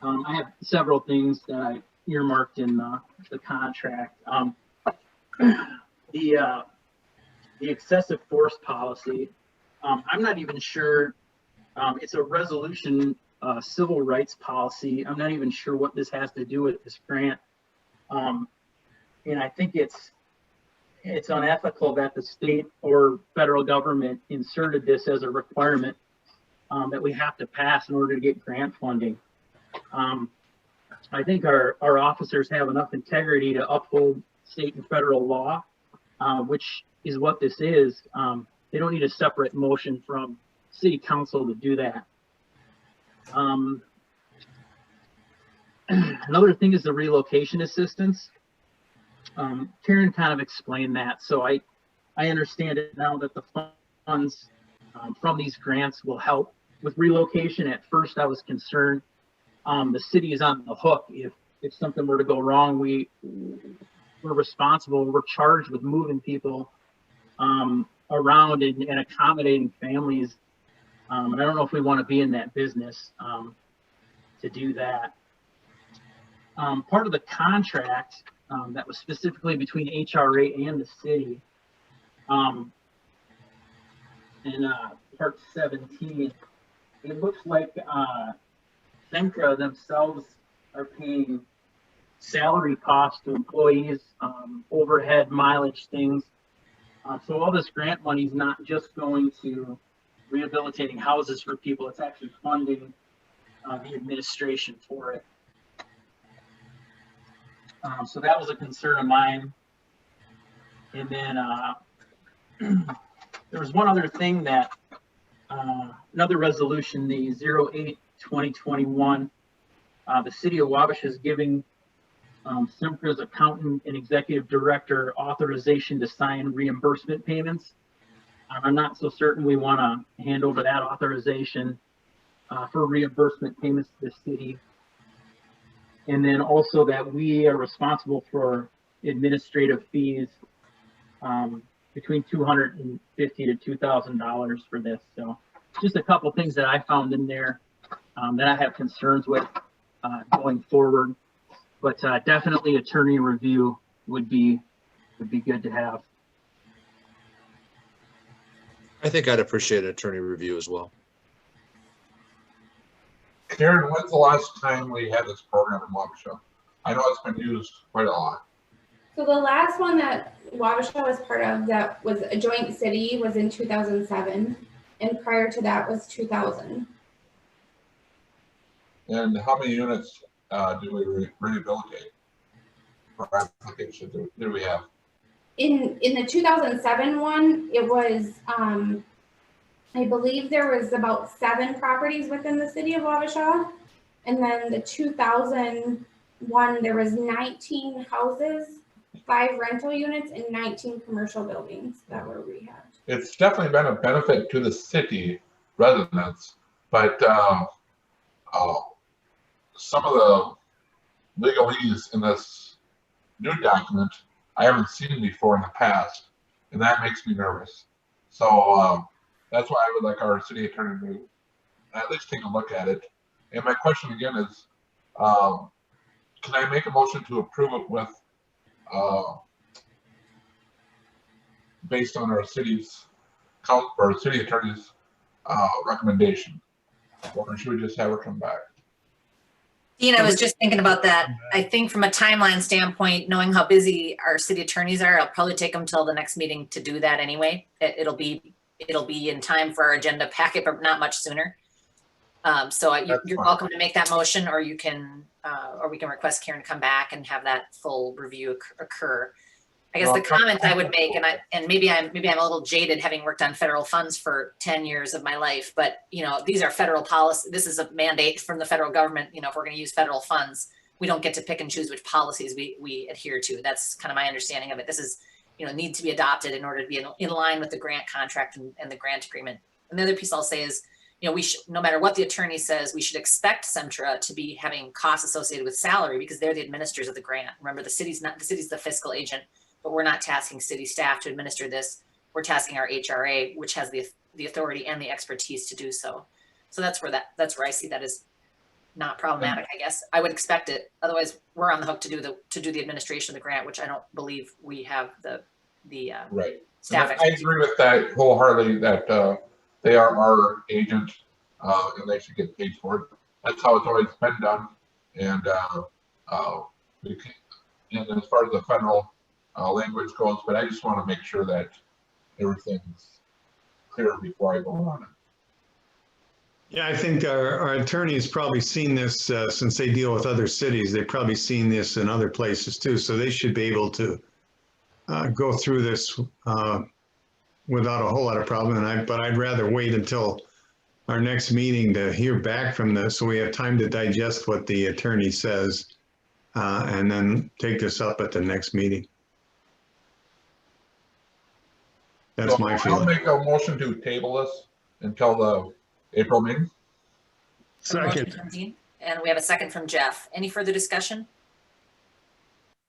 I have several things that I earmarked in the contract. The excessive force policy, I'm not even sure, it's a resolution, civil rights policy. I'm not even sure what this has to do with this grant. And I think it's unethical that the state or federal government inserted this as a requirement that we have to pass in order to get grant funding. I think our officers have enough integrity to uphold state and federal law, which is what this is. They don't need a separate motion from city council to do that. Another thing is the relocation assistance. Karen kind of explained that, so I understand it now that the funds from these grants will help with relocation. At first I was concerned the city is on the hook if something were to go wrong. We're responsible, we're charged with moving people around and accommodating families. And I don't know if we want to be in that business to do that. Part of the contract that was specifically between HRA and the city, in part 17, it looks like Semtra themselves are paying salary costs to employees, overhead, mileage, things. So all this grant money is not just going to rehabilitating houses for people, it's actually funding the administration for it. So that was a concern of mine. And then there was one other thing that, another resolution, the 08-2021, the city of Wabasha is giving Sempra's accountant and executive director authorization to sign reimbursement payments. I'm not so certain we want to hand over that authorization for reimbursement payments to the city. And then also that we are responsible for administrative fees between $250 to $2,000 for this. So just a couple things that I found in there that I have concerns with going forward. But definitely attorney review would be good to have. I think I'd appreciate an attorney review as well. Karen, when's the last time we had this program in Wabasha? I know it's been used quite a lot. So the last one that Wabasha was part of that was a joint city was in 2007, and prior to that was 2000. And how many units do we rehabilitate for applications do we have? In the 2007 one, it was I believe there was about 7 properties within the city of Wabasha. And then the 2001, there was 19 houses, 5 rental units, and 19 commercial buildings that were rehabbed. It's definitely been a benefit to the city residents, but some of the legalese in this new document I haven't seen before in the past, and that makes me nervous. So that's why I would like our city attorney to at least take a look at it. And my question again is, can I make a motion to approve it with, based on our city's or city attorney's recommendation, or should we just have her come back? Dean, I was just thinking about that. I think from a timeline standpoint, knowing how busy our city attorneys are, I'll probably take them till the next meeting to do that anyway. It'll be in time for our agenda packet, but not much sooner. So you're welcome to make that motion, or you can, or we can request Karen to come back and have that full review occur. I guess the comment I would make, and maybe I'm a little jaded having worked on federal funds for 10 years of my life, but you know, these are federal policy. This is a mandate from the federal government. You know, if we're going to use federal funds, we don't get to pick and choose which policies we adhere to. That's kind of my understanding of it. This is, you know, need to be adopted in order to be in line with the grant contract and the grant agreement. And the other piece I'll say is, you know, we should, no matter what the attorney says, we should expect Centra to be having costs associated with salary because they're the administrators of the grant. Remember, the city's the fiscal agent, but we're not tasking city staff to administer this. We're tasking our HRA, which has the authority and the expertise to do so. So that's where I see that as not problematic. I guess I would expect it. Otherwise, we're on the hook to do the administration of the grant, which I don't believe we have the right staff. I agree with that wholeheartedly. That they are our agent, and they should get paid for it. That's how it's always been done. And and as far as the federal language goes, but I just want to make sure that everything's clear before I go on it. Yeah, I think our attorney's probably seen this since they deal with other cities. They've probably seen this in other places too, so they should be able to go through this without a whole lot of problem. But I'd rather wait until our next meeting to hear back from this, so we have time to digest what the attorney says, and then take this up at the next meeting. That's my feeling. I'll make a motion to table this until the April meeting. Second. And we have a second from Jeff. Any further discussion?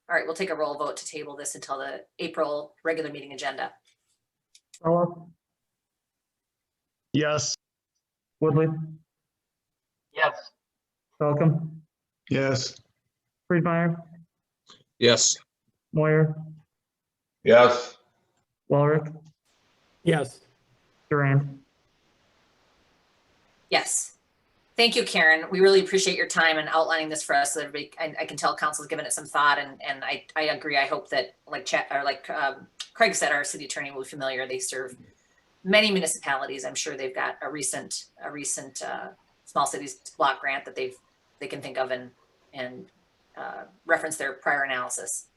All right, we'll take a roll vote to table this until the April regular meeting agenda. Solo, Yes. Woodley, Yes. Falcon, Yes. Friedmeier, Yes. Moyer, Yes. Walrick, Yes. Durant. Yes. Thank you, Karen. We really appreciate your time and outlining this for us. So everybody, I can tell council's given it some thought, and I agree. I hope that like Craig said, our city attorney will be familiar. They serve many municipalities. I'm sure they've got a recent small cities block grant that they can think of and reference their prior analysis.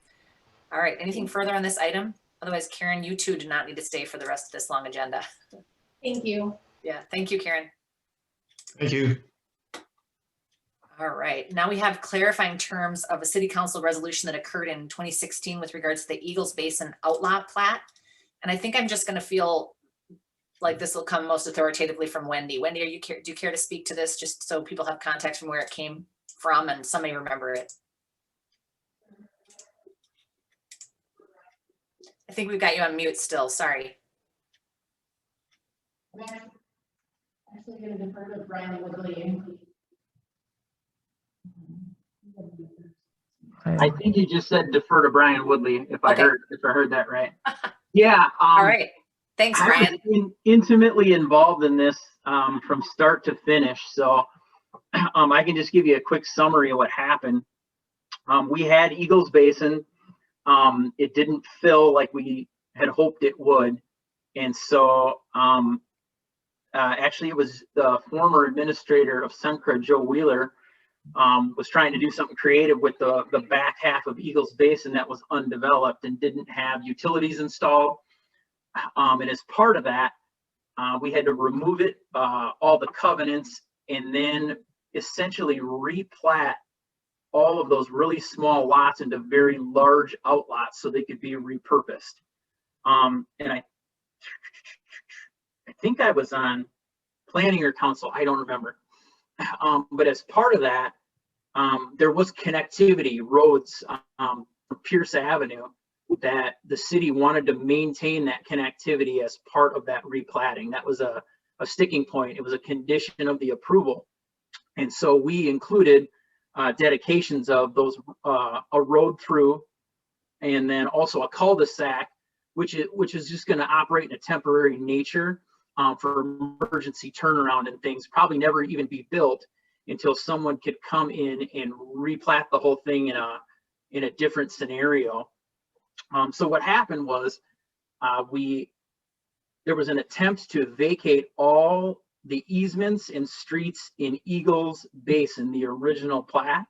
All right. Anything further on this item? Otherwise, Karen, you two do not need to stay for the rest of this long agenda. Thank you. Yeah. Thank you, Karen. Thank you. All right, now we have clarifying terms of a city council resolution that occurred in 2016 with regards to the Eagles Basin outlaw plat. And I think I'm just going to feel like this will come most authoritatively from Wendy. Wendy, do you care to speak to this just so people have context from where it came from and some may remember it? I think we've got you on mute still, sorry. Actually going to defer to Brian Woodley. I think you just said defer to Brian Woodley, if I heard that right. Yeah. All right. Thanks, Brian. I was intimately involved in this from start to finish, so I can just give you a quick summary of what happened. We had Eagles Basin. It didn't fill like we had hoped it would, and so actually it was the former administrator of Centra, Joe Wheeler, was trying to do something creative with the back half of Eagles Basin that was undeveloped and didn't have utilities installed. And as part of that, We had to remove it, all the covenants, and then essentially replat all of those really small lots into very large outlots so they could be repurposed. And I think I was on planning or council, I don't remember. But as part of that, there was connectivity roads from Pierce Avenue that the city wanted to maintain that connectivity as part of that replatting. That was a sticking point. It was a condition of the approval. And so we included dedications of those, a road through, and then also a cul-de-sac, which is just going to operate in a temporary nature for emergency turnaround and things, probably never even be built until someone could come in and replat the whole thing in a different scenario. So what happened was there was an attempt to vacate all the easements and streets in Eagles Basin, the original plat,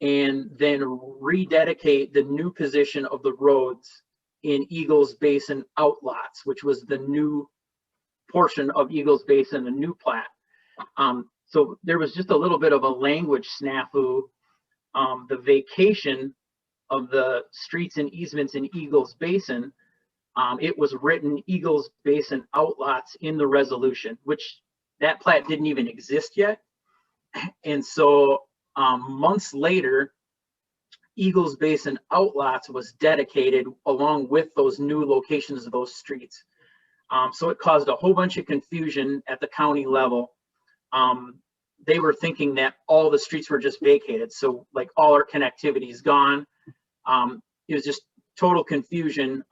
and then rededicate the new position of the roads in Eagles Basin outlots, which was the new portion of Eagles Basin, the new plat. So there was just a little bit of a language snafu. The vacation of the streets and easements in Eagles Basin, it was written Eagles Basin outlots in the resolution, which that plat didn't even exist yet. And so months later, Eagles Basin outlots was dedicated along with those new locations of those streets. So it caused a whole bunch of confusion at the county level. They were thinking that all the streets were just vacated. So like all our connectivity is gone. It was just total confusion.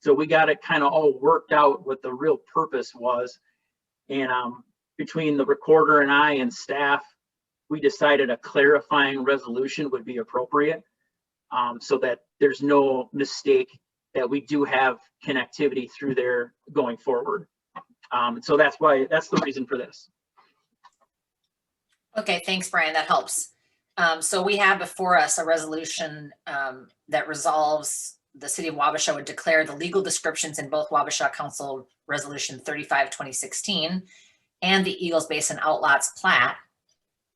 So we got it kind of all worked out what the real purpose was. And between the recorder and I and staff, we decided a clarifying resolution would be appropriate, so that there's no mistake that we do have connectivity through there going forward. So that's the reason for this. Okay, thanks, Brian. That helps. So we have before us a resolution that resolves the city of Wabasha would declare the legal descriptions in both Wabasha Council Resolution 35/2016 and the Eagles Basin Outlots plat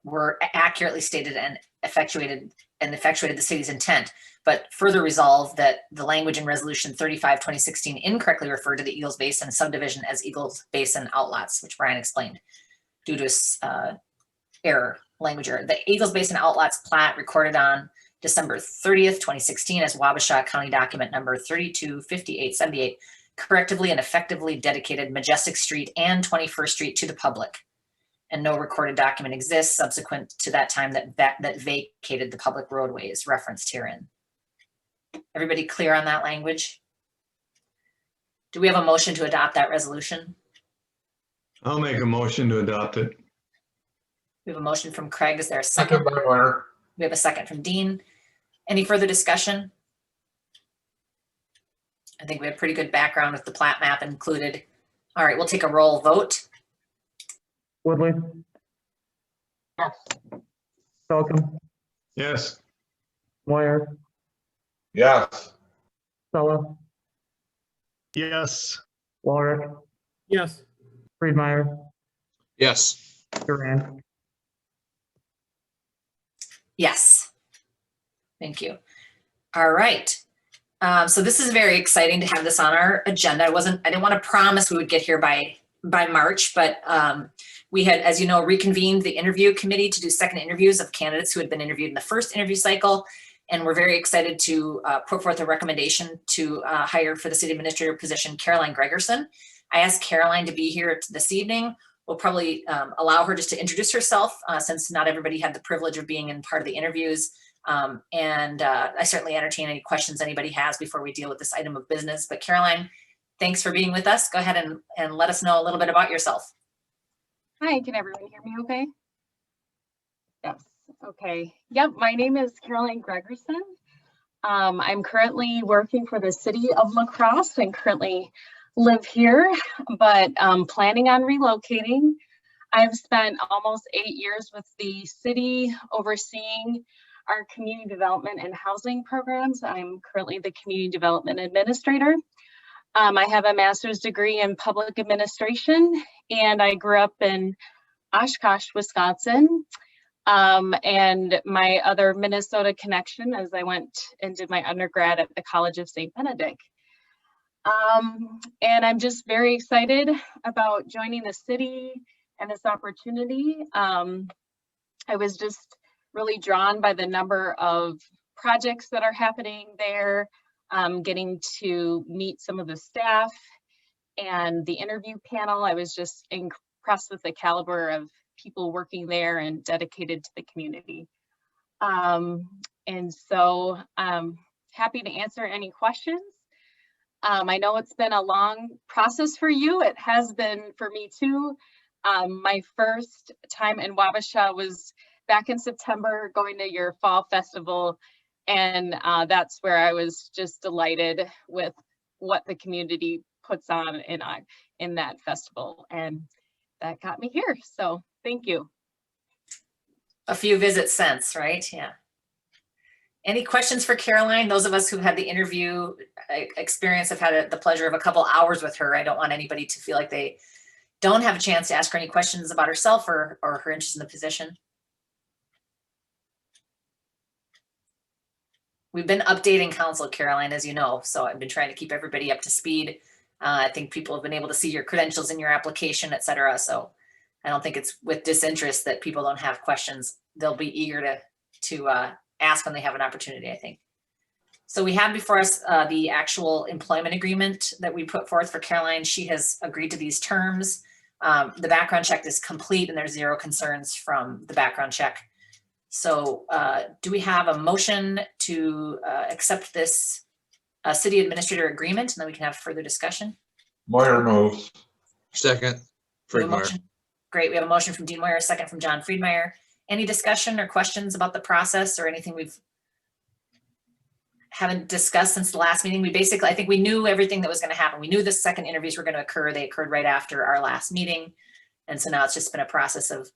were accurately stated and effectuated the city's intent, but further resolve that the language in Resolution 35/2016 incorrectly referred to the Eagles Basin subdivision as Eagles Basin Outlots, which Brian explained, due to language error. The Eagles Basin Outlots plat recorded on December 30th, 2016 as Wabasha County document number 325878 correctively and effectively dedicated Majestic Street and 21st Street to the public. And no recorded document exists subsequent to that time that vacated the public roadways referenced herein. Everybody clear on that language? Do we have a motion to adopt that resolution? I'll make a motion to adopt it. We have a motion from Craig. Is there a second? We have a second from Dean. Any further discussion? I think we have pretty good background with the plat map included. All right, we'll take a roll vote. Woodley, Yes. Falcon, Yes. Moyer, Yes. Sella, Yes. Walrick, Yes. Friedmeier, Yes. Duran. Yes. Thank you. All right. So this is very exciting to have this on our agenda. I didn't want to promise we would get here by March, but we had, as you know, reconvened the interview committee to do second interviews of candidates who had been interviewed in the first interview cycle. And we're very excited to put forth a recommendation to hire for the city administrator position, Caroline Gregerson. I asked Caroline to be here this evening. We'll probably allow her just to introduce herself since not everybody had the privilege of being in part of the interviews. And I certainly entertain any questions anybody has before we deal with this item of business. But Caroline, thanks for being with us. Go ahead and let us know a little bit about yourself. Hi, can everyone hear me okay? Yes, okay. Yep, my name is Caroline Gregerson. I'm currently working for the city of La Crosse and currently live here, but planning on relocating. I've spent almost 8 years with the city overseeing our community development and housing programs. I'm currently the community development administrator. I have a master's degree in public administration, and I grew up in Oshkosh, Wisconsin. And my other Minnesota connection is I went and did my undergrad at the College of St. Benedict. And I'm just very excited about joining the city and this opportunity. I was just really drawn by the number of projects that are happening there, getting to meet some of the staff and the interview panel. I was just impressed with the caliber of people working there and dedicated to the community. And so I'm happy to answer any questions. I know it's been a long process for you. It has been for me too. My first time in Wabasha was back in September, going to your fall festival. And that's where I was just delighted with what the community puts on in that festival. And that got me here. So thank you. A few visits since, right? Yeah. Any questions for Caroline? Those of us who've had the interview experience have had the pleasure of a couple hours with her. I don't want anybody to feel like they don't have a chance to ask her any questions about herself or her interest in the position. We've been updating council, Caroline, as you know, so I've been trying to keep everybody up to speed. I think people have been able to see your credentials in your application, et cetera. So I don't think it's with disinterest that people don't have questions. They'll be eager to ask when they have an opportunity, I think. So we have before us the actual employment agreement that we put forth for Caroline. She has agreed to these terms. The background check is complete and there's zero concerns from the background check. So do we have a motion to accept this city administrator agreement, and then we can have further discussion? Moyer moves. Second, Friedmeier. Great, we have a motion from Dean Moyer, a second from John Friedmeier. Any discussion or questions about the process or anything we've haven't discussed since the last meeting? We basically, I think we knew everything that was going to happen. We knew the second interviews were going to occur. They occurred right after our last meeting. And so now it's just been a process of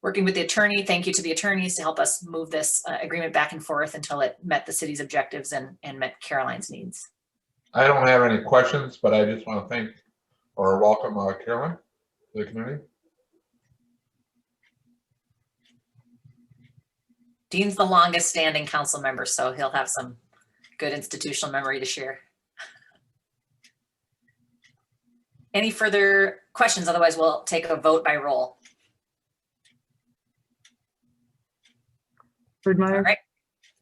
working with the attorney. Thank you to the attorneys to help us move this agreement back and forth until it met the city's objectives and met Caroline's needs. I don't have any questions, but I just want to thank or welcome Caroline to the community. Dean's the longest standing council member, so he'll have some good institutional memory to share. Any further questions? Otherwise, we'll take a vote by roll. Friedmeier. All right.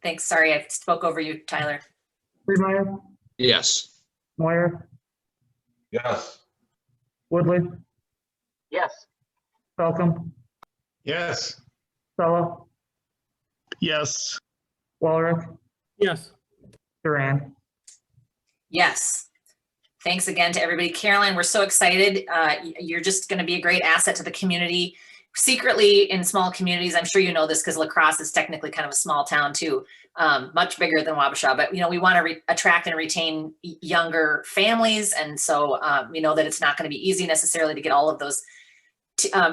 Thanks. Sorry, I spoke over you, Tyler. Friedmeier. Yes. Moyer. Yes. Woodley. Yes. Falcon. Yes. Stella. Yes. Walrick. Yes. Duran. Yes. Thanks again to everybody. Caroline, we're so excited. You're just going to be a great asset to the community. Secretly, in small communities, I'm sure you know this because La Crosse is technically kind of a small town too, much bigger than Wabasha, but we want to attract and retain younger families. And so we know that it's not going to be easy necessarily to get all of those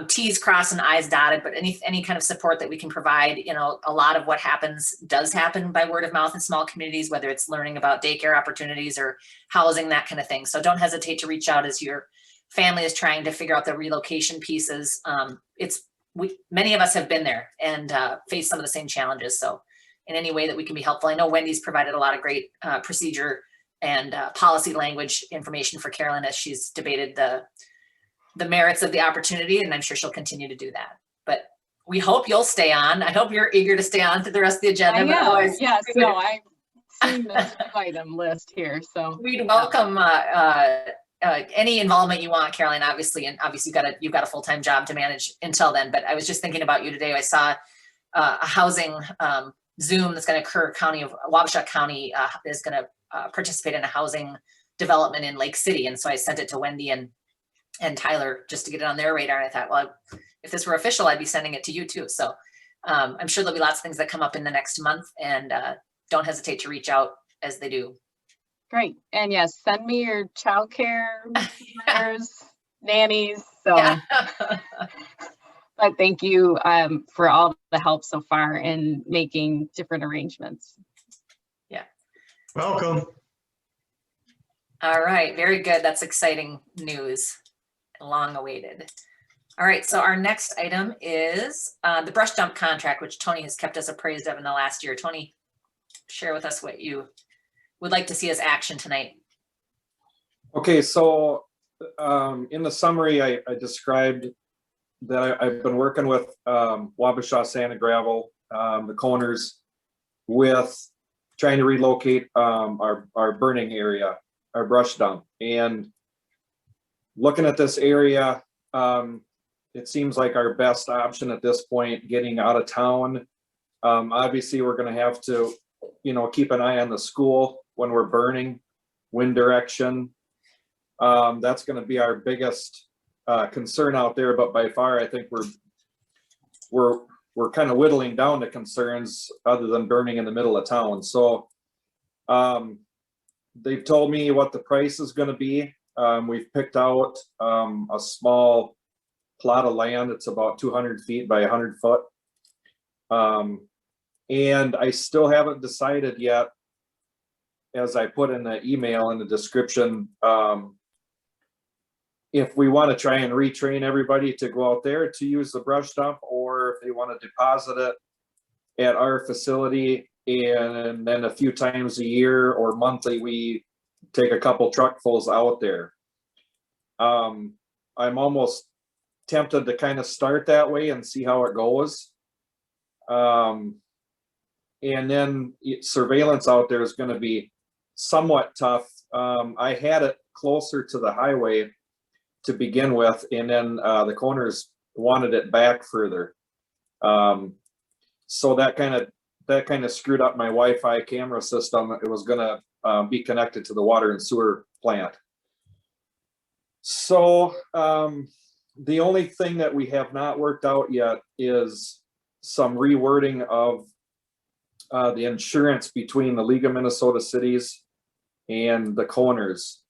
T's crossed and I's dotted, but any kind of support that we can provide. A lot of what happens does happen by word of mouth in small communities, whether it's learning about daycare opportunities or housing, that kind of thing. So don't hesitate to reach out as your family is trying to figure out the relocation pieces. Many of us have been there and faced some of the same challenges. So in any way that we can be helpful, I know Wendy's provided a lot of great procedure and policy language information for Carolyn as she's debated the merits of the opportunity, and I'm sure she'll continue to do that. But we hope you'll stay on. I hope you're eager to stay on through the rest of the agenda. Yes, no, I've seen this item list here, so. We'd welcome any involvement you want, Caroline, obviously, and obviously you've got a full-time job to manage until then, but I was just thinking about you today. I saw a housing Zoom that's going to occur. Wabasha County is going to participate in a housing development in Lake City, and so I sent it to Wendy and Tyler just to get it on their radar. And I thought, well, if this were official, I'd be sending it to you too. So I'm sure there'll be lots of things that come up in the next month, and don't hesitate to reach out as they do. Great. And yes, send me your childcare nannies. So, yeah. But thank you for all the help so far in making different arrangements. Yeah. Welcome. All right, very good. That's exciting news, long awaited. All right, so our next item is the brush dump contract, which Tony has kept us appraised of in the last year. Tony, share with us what you would like to see as action tonight. Okay, so in the summary, I described that I've been working with Wabasha Sand and Gravel, the Coners, with trying to relocate our burning area, our brush dump. And looking at this area, it seems like our best option at this point, getting out of town. Obviously, we're going to have to, keep an eye on the school when we're burning, wind direction. That's going to be our biggest concern out there. But by far, I think we're kind of whittling down the concerns other than burning in the middle of town. So they've told me what the price is going to be. We've picked out a small plot of land. It's about 200 feet by 100 foot. And I still haven't decided yet, as I put in the email in the description, if we want to try and retrain everybody to go out there to use the brush dump, or if they want to deposit it at our facility, and then a few times a year or monthly, we take a couple truckfuls out there. I'm almost tempted to kind of start that way and see how it goes. And then surveillance out there is going to be somewhat tough. I had it closer to the highway to begin with, and then the Coners wanted it back further. So that kind of screwed up my Wi-Fi camera system. It was going to be connected to the water and sewer plant. So the only thing that we have not worked out yet is some rewording of the insurance between the League of Minnesota Cities and the Coners.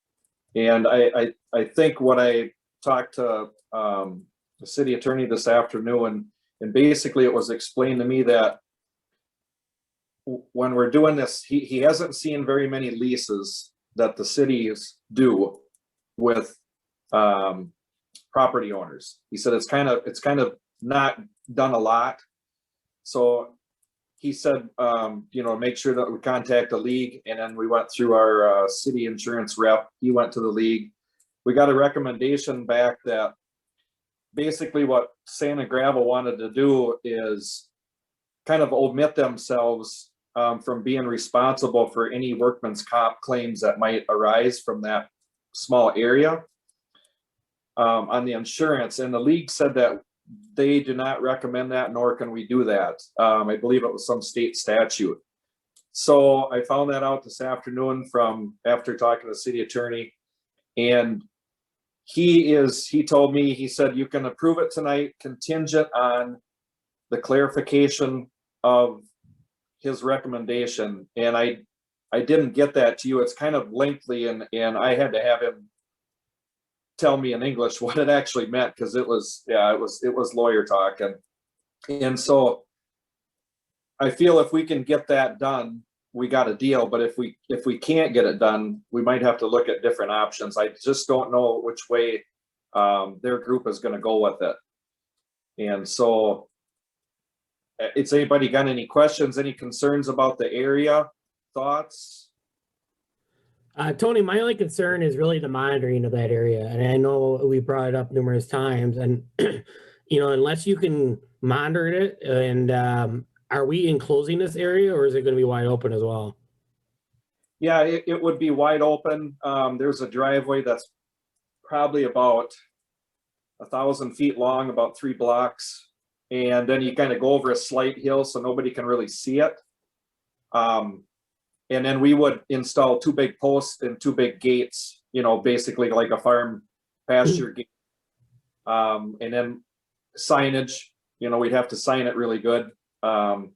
And I think what I talked to the city attorney this afternoon, and basically it was explained to me that when we're doing this, he hasn't seen very many leases that the cities do with property owners. He said it's kind of not done a lot. So he said, make sure that we contact the league. And then we went through our city insurance rep. He went to the league. We got a recommendation back that basically what Sand and Gravel wanted to do is kind of omit themselves from being responsible for any workman's comp claims that might arise from that small area on the insurance. And the league said that they do not recommend that, nor can we do that. I believe it was some state statute. So I found that out this afternoon after talking to the city attorney, and he told me, he said, you can approve it tonight contingent on the clarification of his recommendation. And I didn't get that to you. It's kind of lengthy, and I had to have him tell me in English what it actually meant, because it was lawyer talk. And so I feel if we can get that done, we got a deal. But if we can't get it done, we might have to look at different options. I just don't know which way their group is going to go with it. And so it's anybody got any questions, any concerns about the area, thoughts? Tony, my only concern is really the monitoring of that area. And I know we brought it up numerous times, and, unless you can monitor it, and are we enclosing this area, or is it going to be wide open as well? Yeah, it would be wide open. There's a driveway that's probably about 1,000 feet long, about 3 blocks. And then you kind of go over a slight hill so nobody can really see it. And then we would install 2 big posts and 2 big gates, basically like a farm pasture gate. And then signage, we'd have to sign it really good. But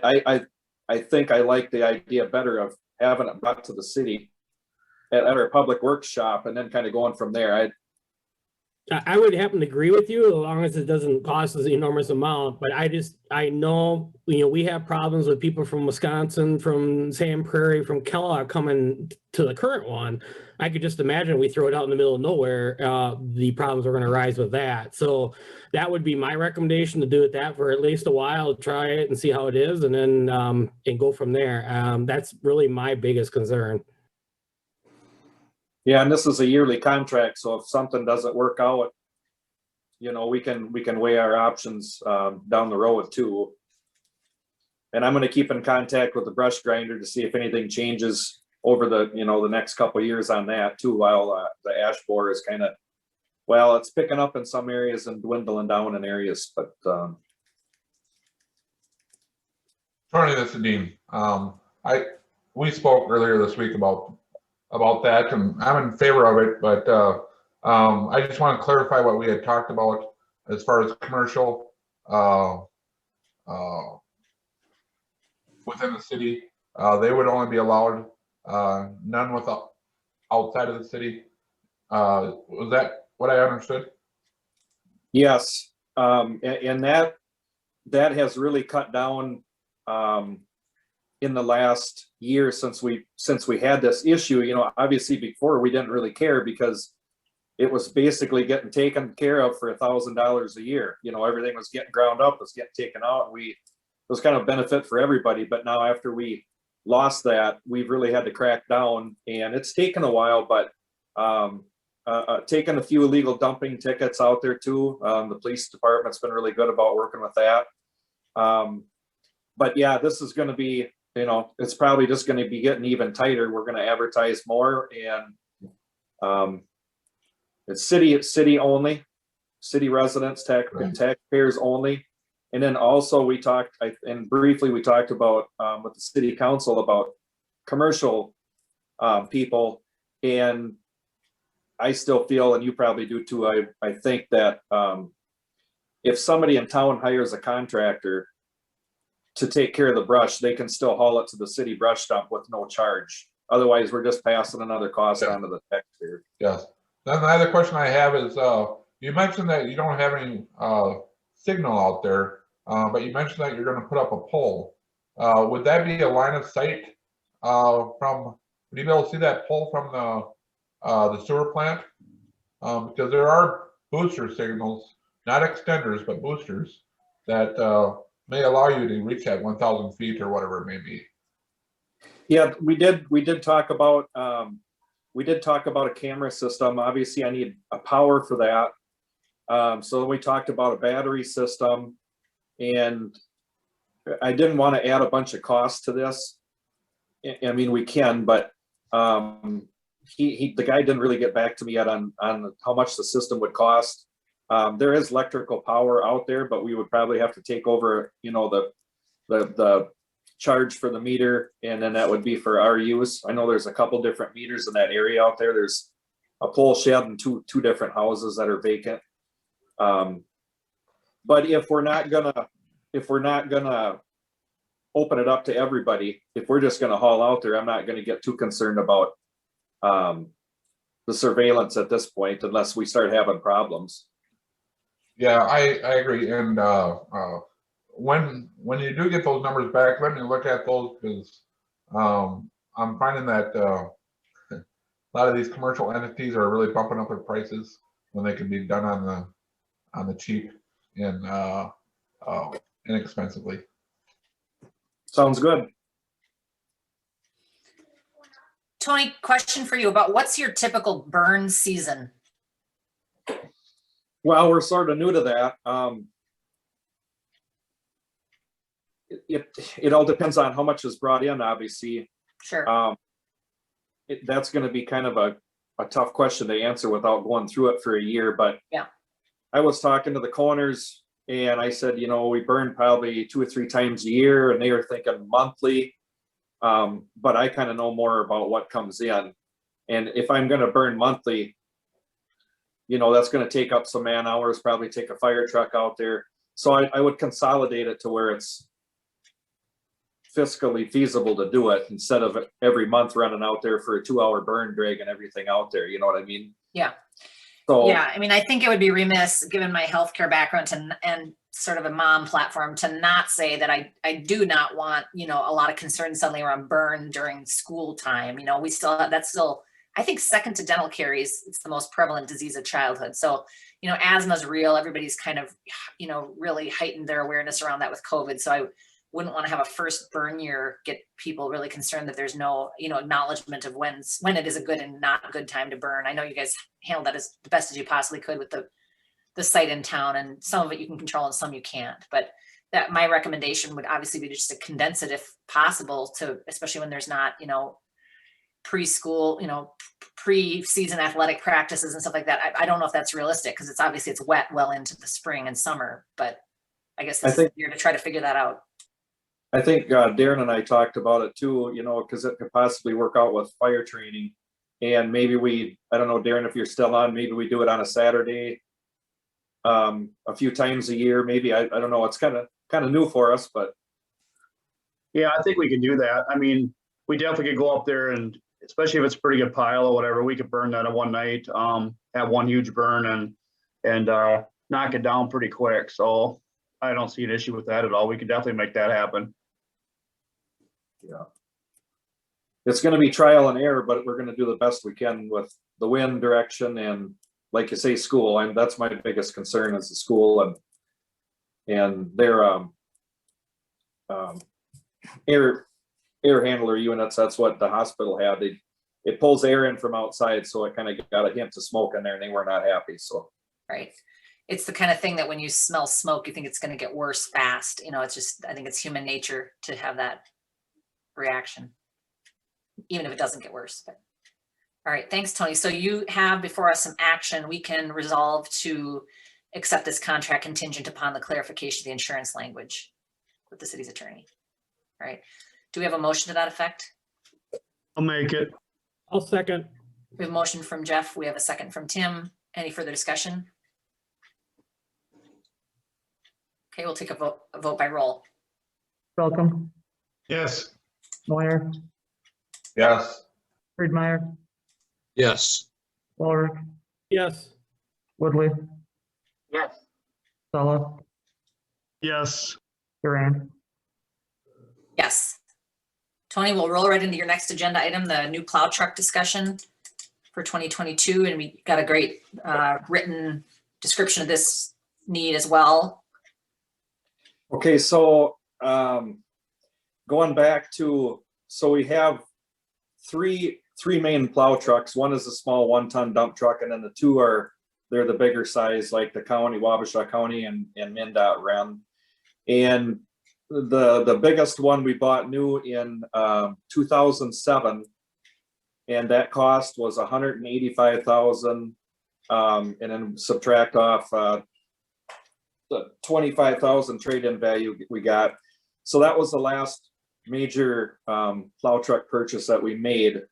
I think I like the idea better of having it brought to the city at our public works shop and then kind of going from there. I would happen to agree with you as long as it doesn't cost us an enormous amount, but I know, we have problems with people from Wisconsin, from Sam Prairie, from Kellogg coming to the current one. I could just imagine we throw it out in the middle of nowhere, the problems are going to rise with that. So that would be my recommendation, to do it that for at least a while, try it and see how it is, and then and go from there. That's really my biggest concern. Yeah, and this is a yearly contract, so if something doesn't work out, we can weigh our options down the road too. And I'm going to keep in contact with the brush grinder to see if anything changes over the the next couple of years on that too. While the ash borer is kind of, well, it's picking up in some areas and dwindling down in areas, but Tony, this is Dean. We spoke earlier this week about that, and I'm in favor of it, but I just want to clarify what we had talked about as far as commercial within the city. They would only be allowed none outside of the city. Was that what I understood? yes, and that has really cut down in the last year since we had this issue. Obviously before we didn't really care because it was basically getting taken care of for $1,000 a year. Everything was getting ground up, was getting taken out. It was kind of benefit for everybody. But now after we lost that, we've really had to crack down, and it's taken a while, but taken a few illegal dumping tickets out there too. The police department's been really good about working with that. But yeah, this is going to be, it's probably just going to be getting even tighter. We're going to advertise more, and it's city only, city residents, taxpayers only. And then also we talked, and briefly we talked about with the city council about commercial people. And I still feel, and you probably do too, I think that if somebody in town hires a contractor to take care of the brush, they can still haul it to the city brush dump with no charge. Otherwise, we're just passing another cost on to the taxpayer. Yes. Then the other question I have is, you mentioned that you don't have any signal out there, but you mentioned that you're going to put up a pole. Would that be a line of sight would you be able to see that pole from the sewer plant? Because there are booster signals, not extenders, but boosters that may allow you to reach that 1,000 feet or whatever it may be. Yeah, we did talk about a camera system. Obviously I need a power for that. So we talked about a battery system, and I didn't want to add a bunch of costs to this. I mean, we can, but the guy didn't really get back to me yet on how much the system would cost. There is electrical power out there, but we would probably have to take over, the charge for the meter, and then that would be for our use. I know there's a couple different meters in that area out there. There's a pole shed and two different houses that are vacant. But if we're not gonna open it up to everybody, if we're just gonna haul out there, I'm not gonna get too concerned about the surveillance at this point unless we start having problems. Yeah, I agree. And when you do get those numbers back, let me look at those, because I'm finding that a lot of these commercial entities are really bumping up their prices when they can be done on the cheap and inexpensively. Sounds good. Tony, question for you about what's your typical burn season? Well, we're sort of new to that. It all depends on how much is brought in, obviously. Sure. That's going to be kind of a tough question to answer without going through it for a year. But yeah, I was talking to the corners, and I said, we burn probably 2 or 3 times a year, and they were thinking monthly. But I kind of know more about what comes in. And if I'm going to burn monthly, that's going to take up some man hours, probably take a fire truck out there. So I would consolidate it to where it's fiscally feasible to do it, instead of every month running out there for a 2-hour burn, dragging everything out there. You know what I mean? Yeah. So. Yeah, I mean, I think it would be remiss, given my healthcare background and sort of a mom platform, to not say that I do not want, a lot of concern suddenly around burn during school time. We still have, that's still, I think second to dental caries, it's the most prevalent disease of childhood. So, asthma is real. Everybody's kind of, really heightened their awareness around that with COVID. So I wouldn't want to have a first burn year get people really concerned that there's no, acknowledgement of when it is a good and not a good time to burn. I know you guys handled that as the best as you possibly could with the site in town, and some of it you can control and some you can't. But that my recommendation would obviously be just to condense it if possible, to especially when there's not, preschool, pre-season athletic practices and stuff like that. I don't know if that's realistic because it's wet well into the spring and summer, but I guess this is the year to try to figure that out. I think Darren and I talked about it too, because it could possibly work out with fire training. And maybe I don't know, Darren, if you're still on, maybe we do it on a Saturday a few times a year. Maybe, I don't know, it's kind of new for us, but. Yeah, I think we can do that. I mean, we definitely could go up there, and especially if it's a pretty good pile or whatever, we could burn that in one night, have one huge burn and knock it down pretty quick. So I don't see an issue with that at all. We could definitely make that happen. Yeah. It's going to be trial and error, but we're going to do the best we can with the wind direction and, like you say, school. And that's my biggest concern is the school and their air handler units. That's what the hospital had. It pulls air in from outside, so it kind of got a hint of smoke in there, and they were not happy. So. Right. It's the kind of thing that when you smell smoke, you think it's going to get worse fast. It's just, I think it's human nature to have that reaction, even if it doesn't get worse. But all right, thanks, Tony. So you have before us some action. We can resolve to accept this contract contingent upon the clarification of the insurance language with the city's attorney. All right. Do we have a motion to that effect? I'll make it. I'll second. We have a motion from Jeff. We have a second from Tim. Any further discussion? Okay, we'll take a vote by roll. Welcome. Yes. Moyer, Yes. Friedmeier, Yes. Walrich, Yes. Woodley, Yes. Sella, Yes. Duran. Yes. Tony, we'll roll right into your next agenda item, the new plow truck discussion for 2022. And we got a great written description of this need as well. Okay, so going back to, so we have three main plow trucks. One is a small 1-ton dump truck, and then the two they're the bigger size, like the county, Wabasha County and MnDOT ran. And the biggest one we bought new in 2007, and that cost was $185,000, and then subtract off the $25,000 trade-in value we got. So that was the last major plow truck purchase that we made.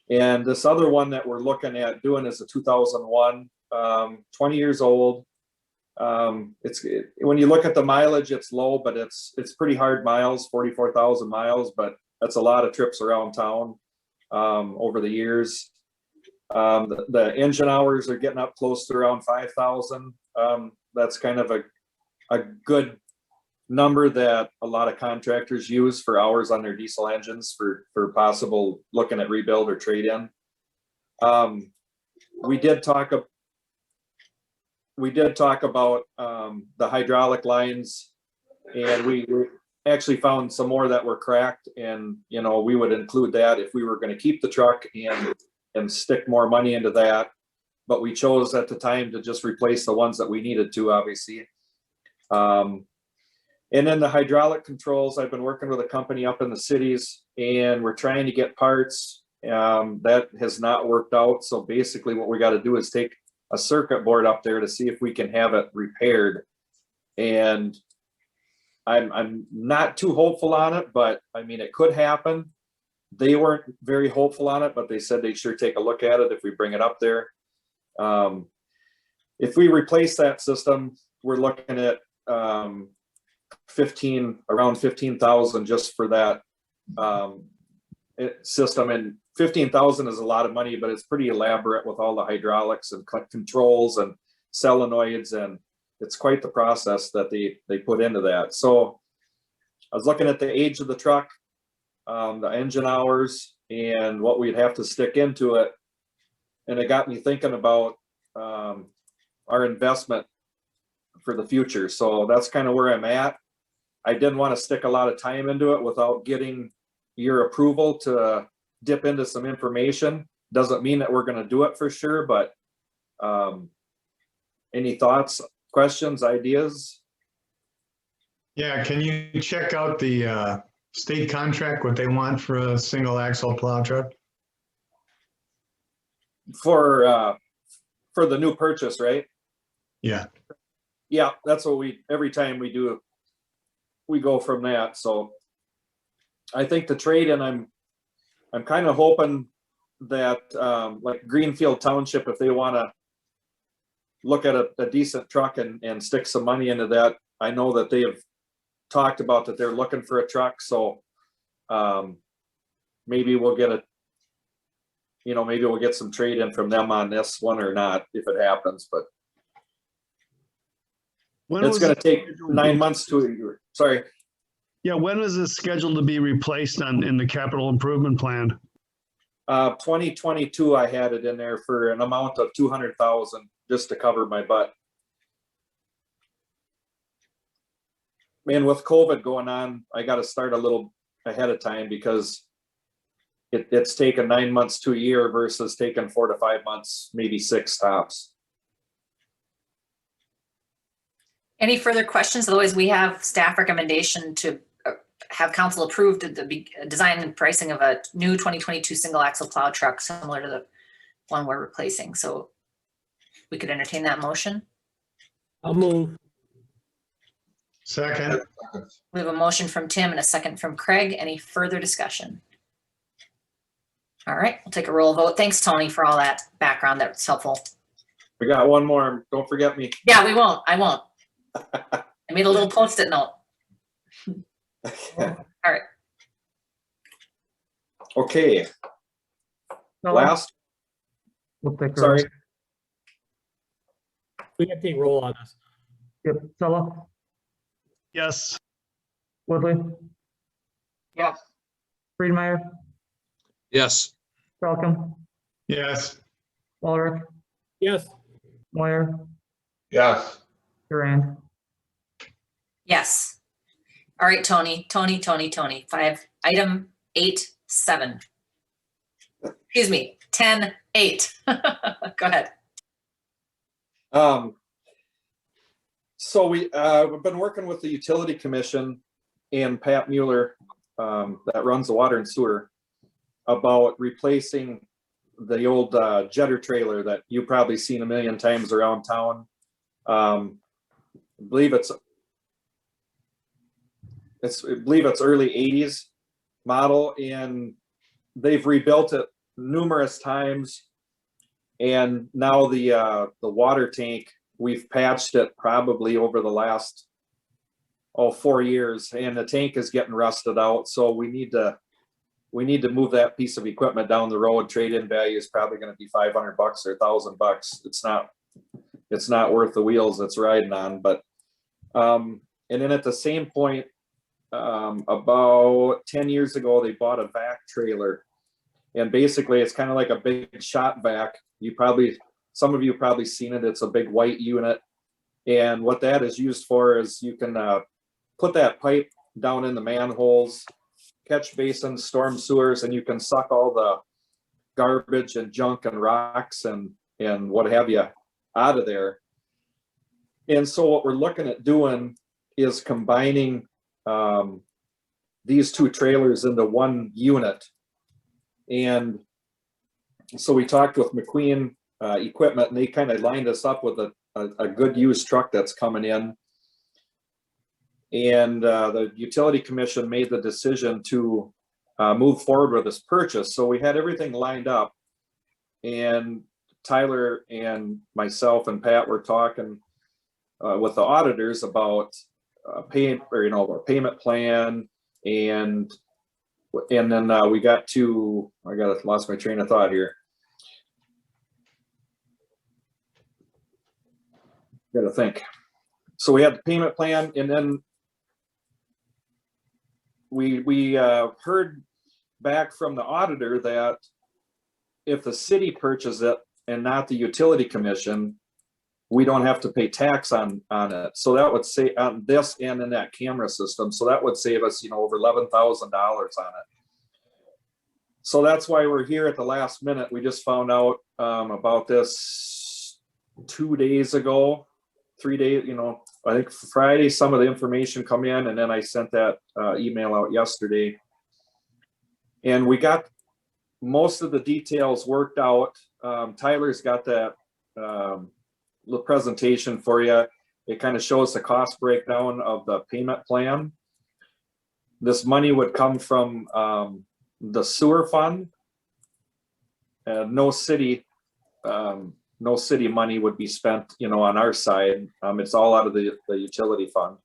And this other one that we're looking at doing is a 2001, 20 years old. When you look at the mileage, it's low, but it's pretty hard miles, 44,000 miles, but that's a lot of trips around town over the years. The engine hours are getting up close to around 5,000. That's kind of a good number that a lot of contractors use for hours on their diesel engines for possible looking at rebuild or trade-in. We did talk about the hydraulic lines, and we actually found some more that were cracked, and we would include that if we were going to keep the truck and stick more money into that. But we chose at the time to just replace the ones that we needed to, obviously. And then the hydraulic controls, I've been working with a company up in the cities, and we're trying to get parts. That has not worked out. So basically what we got to do is take a circuit board up there to see if we can have it repaired. And I'm not too hopeful on it, but I mean, it could happen. They weren't very hopeful on it, but they said they'd sure take a look at it if we bring it up there. If we replace that system, we're looking at around 15,000 just for that system, and 15,000 is a lot of money, but it's pretty elaborate with all the hydraulics and controls and solenoids, and it's quite the process that they put into that. So I was looking at the age of the truck, the engine hours, and what we'd have to stick into it, and it got me thinking about our investment for the future. So that's kind of where I'm at. I didn't want to stick a lot of time into it without getting your approval to dip into some information. Doesn't mean that we're going to do it for sure, but any thoughts, questions, ideas? Yeah, can you check out the state contract, what they want for a single axle plow truck? For the new purchase, right? Yeah. Yeah, that's what every time we do, we go from that. So I think the trade-in, I'm kind of hoping that like Greenfield Township, if they want to look at a decent truck and stick some money into that, I know that they have talked about that they're looking for a truck. So maybe we'll get maybe we'll get some trade-in from them on this one or not, if it happens, but it's going to take 9 months to a year. Sorry. Yeah, when is this scheduled to be replaced in the capital improvement plan? 2022, I had it in there for an amount of 200,000 just to cover my butt. And with COVID going on, I got to start a little ahead of time because it's taken 9 months to a year versus taking 4 to 5 months, maybe 6 tops. Any further questions? Otherwise, we have staff recommendation to have council approved the design and pricing of a new 2022 single axle plow truck similar to the one we're replacing. So we could entertain that motion. I'll move. Second. We have a motion from Tim and a second from Craig. Any further discussion? All right, we'll take a roll vote. Thanks, Tony, for all that background. That's helpful. We got one more. Don't forget me. Yeah, we won't. I won't. I made a little Post-it note. All right. Okay. Stella, Last. we'll take a Sorry. roll. We got to take roll on this. Yep, Stella, Yes. Woodley, Yes. Friedmeier, Yes. Falcon, Yes. Walrick, Yes. Moyer, Yes. Durand. Yes. All right, Tony. 5, item 8-7. Excuse me, 10-8. Go ahead. So we've been working with the Utility Commission and Pat Mueller, that runs the water and sewer, about replacing the old jetter trailer that you've probably seen a million times around town. I believe it's early 80s model, and they've rebuilt it numerous times. And now the water tank, we've patched it probably over the last 4 years, and the tank is getting rusted out. So we need to move that piece of equipment down the road. Trade-in value is probably going to be $500 or $1,000. It's not worth the wheels it's riding on. But and then at the same point, about 10 years ago, they bought a vac trailer, and basically it's kind of like a big shop vac. Some of you probably seen it. It's a big white unit, and what that is used for is you can put that pipe down in the manholes, catch basins, storm sewers, and you can suck all the garbage and junk and rocks and what have you out of there. And so what we're looking at doing is combining these two trailers into one unit. And so we talked with McQueen Equipment, and they kind of lined us up with a good used truck that's coming in. And the Utility Commission made the decision to move forward with this purchase. So we had everything lined up, and Tyler and myself and Pat were talking with the auditors about a payment plan and And then we got to, lost my train of thought here. Gotta think. So we had the payment plan, and then we heard back from the auditor that if the city purchases it and not the utility commission, we don't have to pay tax on it. So that would say on this and in that camera system. So that would save us, over $11,000 on it. So that's why we're here at the last minute. We just found out about this 2 days ago, 3 days, I think Friday, some of the information come in, and then I sent that email out yesterday. And we got most of the details worked out. Tyler's got that the presentation for you. It kind of shows the cost breakdown of the payment plan. This money would come from the sewer fund. No city money would be spent, on our side. It's all out of the utility fund.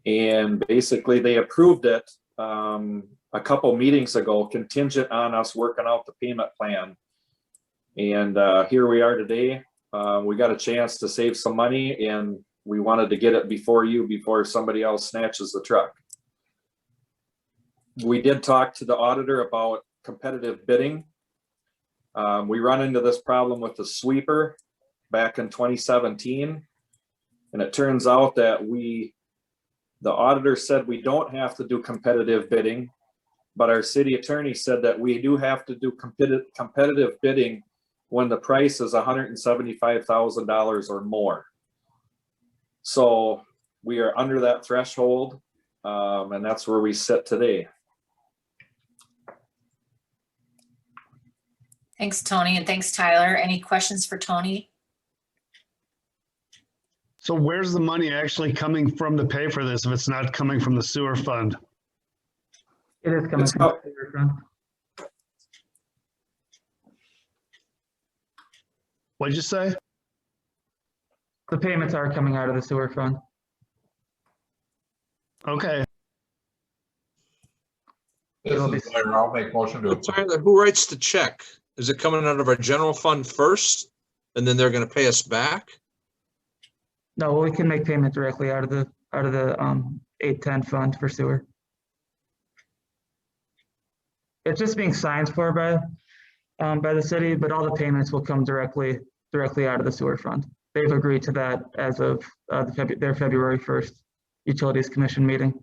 And basically they approved it a couple meetings ago, contingent on us working out the payment plan. And here we are today. We got a chance to save some money, and we wanted to get it before somebody else snatches the truck. We did talk to the auditor about competitive bidding. We run into this problem with the sweeper back in 2017. And it turns out that the auditor said we don't have to do competitive bidding, but our city attorney said that we do have to do competitive bidding when the price is $175,000 or more. So we are under that threshold, and that's where we sit today. Thanks, Tony, and thanks, Tyler. Any questions for Tony? So where's the money actually coming from to pay for this if it's not coming from the sewer fund? It is coming from the sewer fund. What'd you say? The payments are coming out of the sewer fund. Okay. This is Tyler. I'll make motion to approve. Tyler, who writes the check? Is it coming out of our general fund first, and then they're going to pay us back? No, we can make payment directly out of the 810 fund for sewer. It's just being signed for by the city, but all the payments will come directly out of the sewer fund. They've agreed to that as of their February 1st Utilities Commission meeting.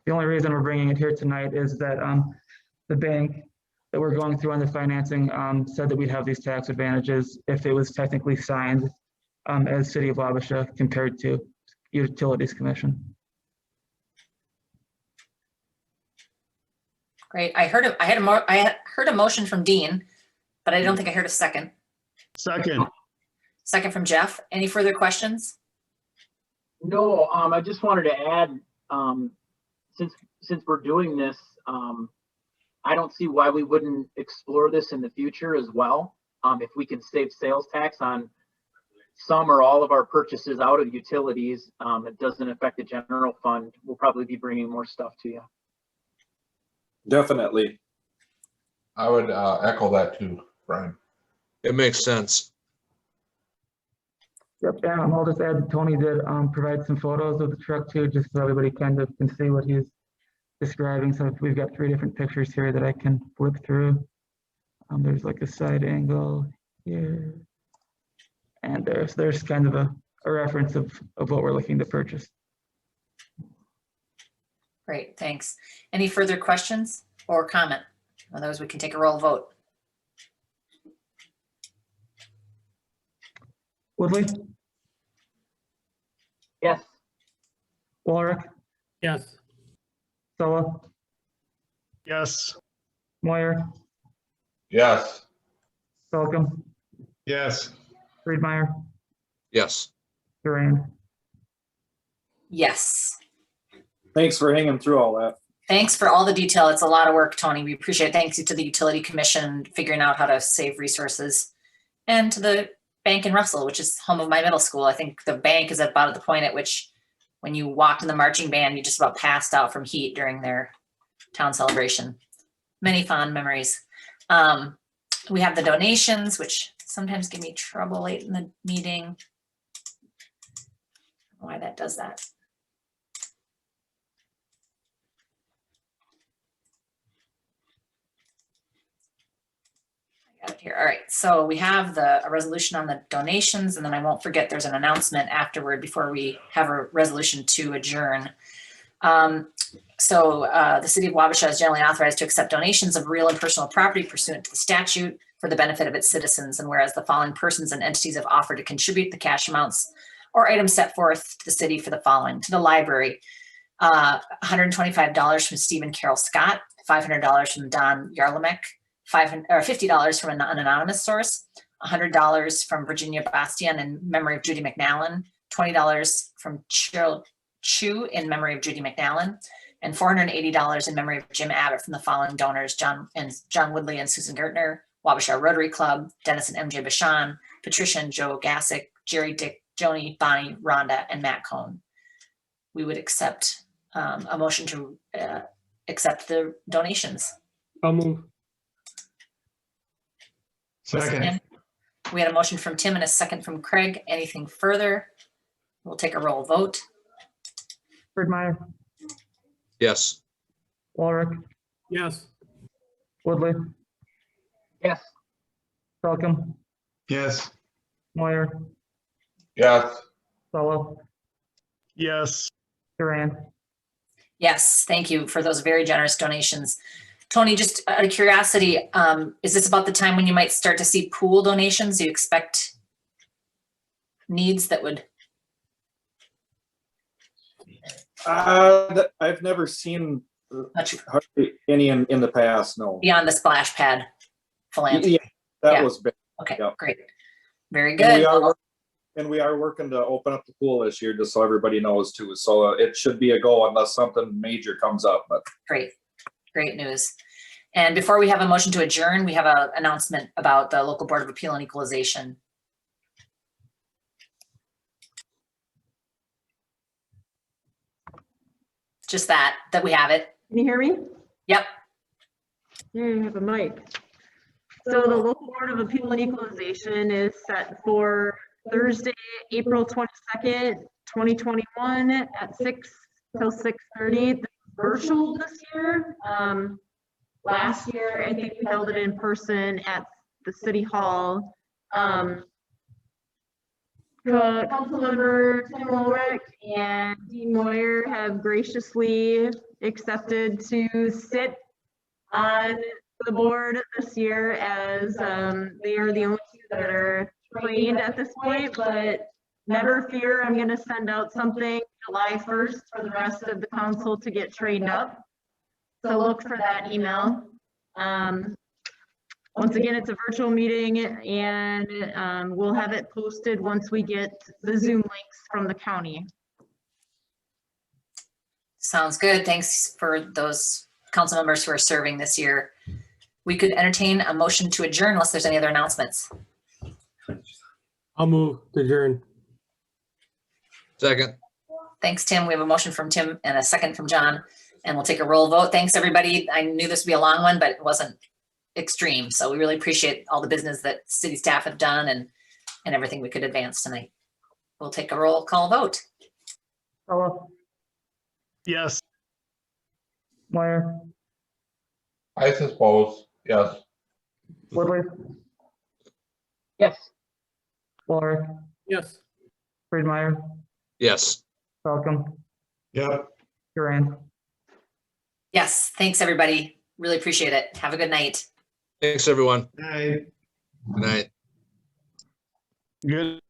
The only reason we're bringing it here tonight is that the bank that we're going through on the financing said that we'd have these tax advantages if it was technically signed as City of Wabasha compared to Utilities Commission. Great. I heard a motion from Dean, but I don't think I heard a second. Second from Jeff. Any further questions? No, I just wanted to add, since we're doing this, I don't see why we wouldn't explore this in the future as well. If we can save sales tax on some or all of our purchases out of utilities, it doesn't affect the general fund. We'll probably be bringing more stuff to you. Definitely. I would echo that too, Brian. It makes sense. Yep, and I'll just add, Tony did provide some photos of the truck too, just so everybody kind of can see what he's describing. So we've got 3 different pictures here that I can flip through. There's like a side angle here. And there's kind of a reference of what we're looking to purchase. Great, thanks. Any further questions or comment? Otherwise, we can take a roll vote. Woodley? Yes. Walrick? Yes. Sella? Yes. Moyer? Yes. Falcom? Yes. Friedmeier? Yes. Durand? Yes. Thanks for hanging through all that. Thanks for all the detail. It's a lot of work, Tony. We appreciate it. Thanks to the Utility Commission figuring out how to save resources, and to the bank in Russell, which is home of my middle school. I think the bank is about at the point at which when you walked in the marching band, you just about passed out from heat during their town celebration. Many fond memories. We have the donations, which sometimes give me trouble late in the meeting. Why that does that. I got it here. All right, so we have a resolution on the donations, and then I won't forget there's an announcement afterward before we have a resolution to adjourn. The city of Wabasha is generally authorized to accept donations of real and personal property pursuant to the statute for the benefit of its citizens. And whereas the following persons and entities have offered to contribute the cash amounts or items set forth to the city for the following: to the library, $125 from Stephen Carroll Scott, $500 from Don Yarlamek, $50 from an anonymous source, $100 from Virginia Bastian in memory of Judy McNallen, $20 from Cheryl Chu in memory of Judy McNallen, and $480 in memory of Jim Abbott from the following donors: John Woodley and Susan Gertner, Wabasha Rotary Club, Dennis and MJ Bashan, Patricia and Joe Gassick, Jerry, Dick, Joni, Bonnie, Rhonda, and Matt Cohn. We would accept a motion to accept the donations. I'll move. Second. We had a motion from Tim and a second from Craig. Anything further? We'll take a roll vote. Birdmeyer, Yes. Walrick, Yes. Woodley, Yes. Falcon, Yes. Moyer, Yes. Solo, Yes. Duran. Yes, thank you for those very generous donations. Tony, just out of curiosity, is this about the time when you might start to see pool donations? Do you expect needs that would? I've never seen hardly any in the past, no. Beyond the splash pad philanthropy? Yeah, that Yeah. was big. Okay, Yeah. great. Very And good. we are working to open up the pool this year, just so everybody knows too. So it should be a go unless something major comes up, but. Great, great news. And before we have a motion to adjourn, we have an announcement about the local board of appeal and equalization. Just that we have it. Can you hear me? Yep. Here, you have a mic. So the local board of appeal and equalization is set for Thursday, April 22nd, 2021 at 6 till 6:30. Virtual this year. Last year, I think we held it in person at the city hall. Councilmember Tim Ulrich and Dean Moyer have graciously accepted to sit on the board this year as they are the only two that are trained at this point, but never fear, I'm gonna send out something July 1st for the rest of the council to get trained up. So look for that email. Once again, it's a virtual meeting and we'll have it posted once we get the Zoom links from the county. Sounds good. Thanks for those council members who are serving this year. We could entertain a motion to adjourn unless there's any other announcements. I'll move to adjourn. Second. Thanks, Tim. We have a motion from Tim and a second from John, and we'll take a roll vote. Thanks, everybody. I knew this would be a long one, but it wasn't extreme. So we really appreciate all the business that city staff have done and everything we could advance tonight. We'll take a roll call vote. Solo, Yes. Moyer, I suppose, yes. Woodley, Yes. Walrick, Yes. Birdmeyer, Yes. Falcon, Yep. Duran. Yes, thanks, everybody. Really appreciate it. Have a good night. Thanks, everyone. Aye. Good night. Good.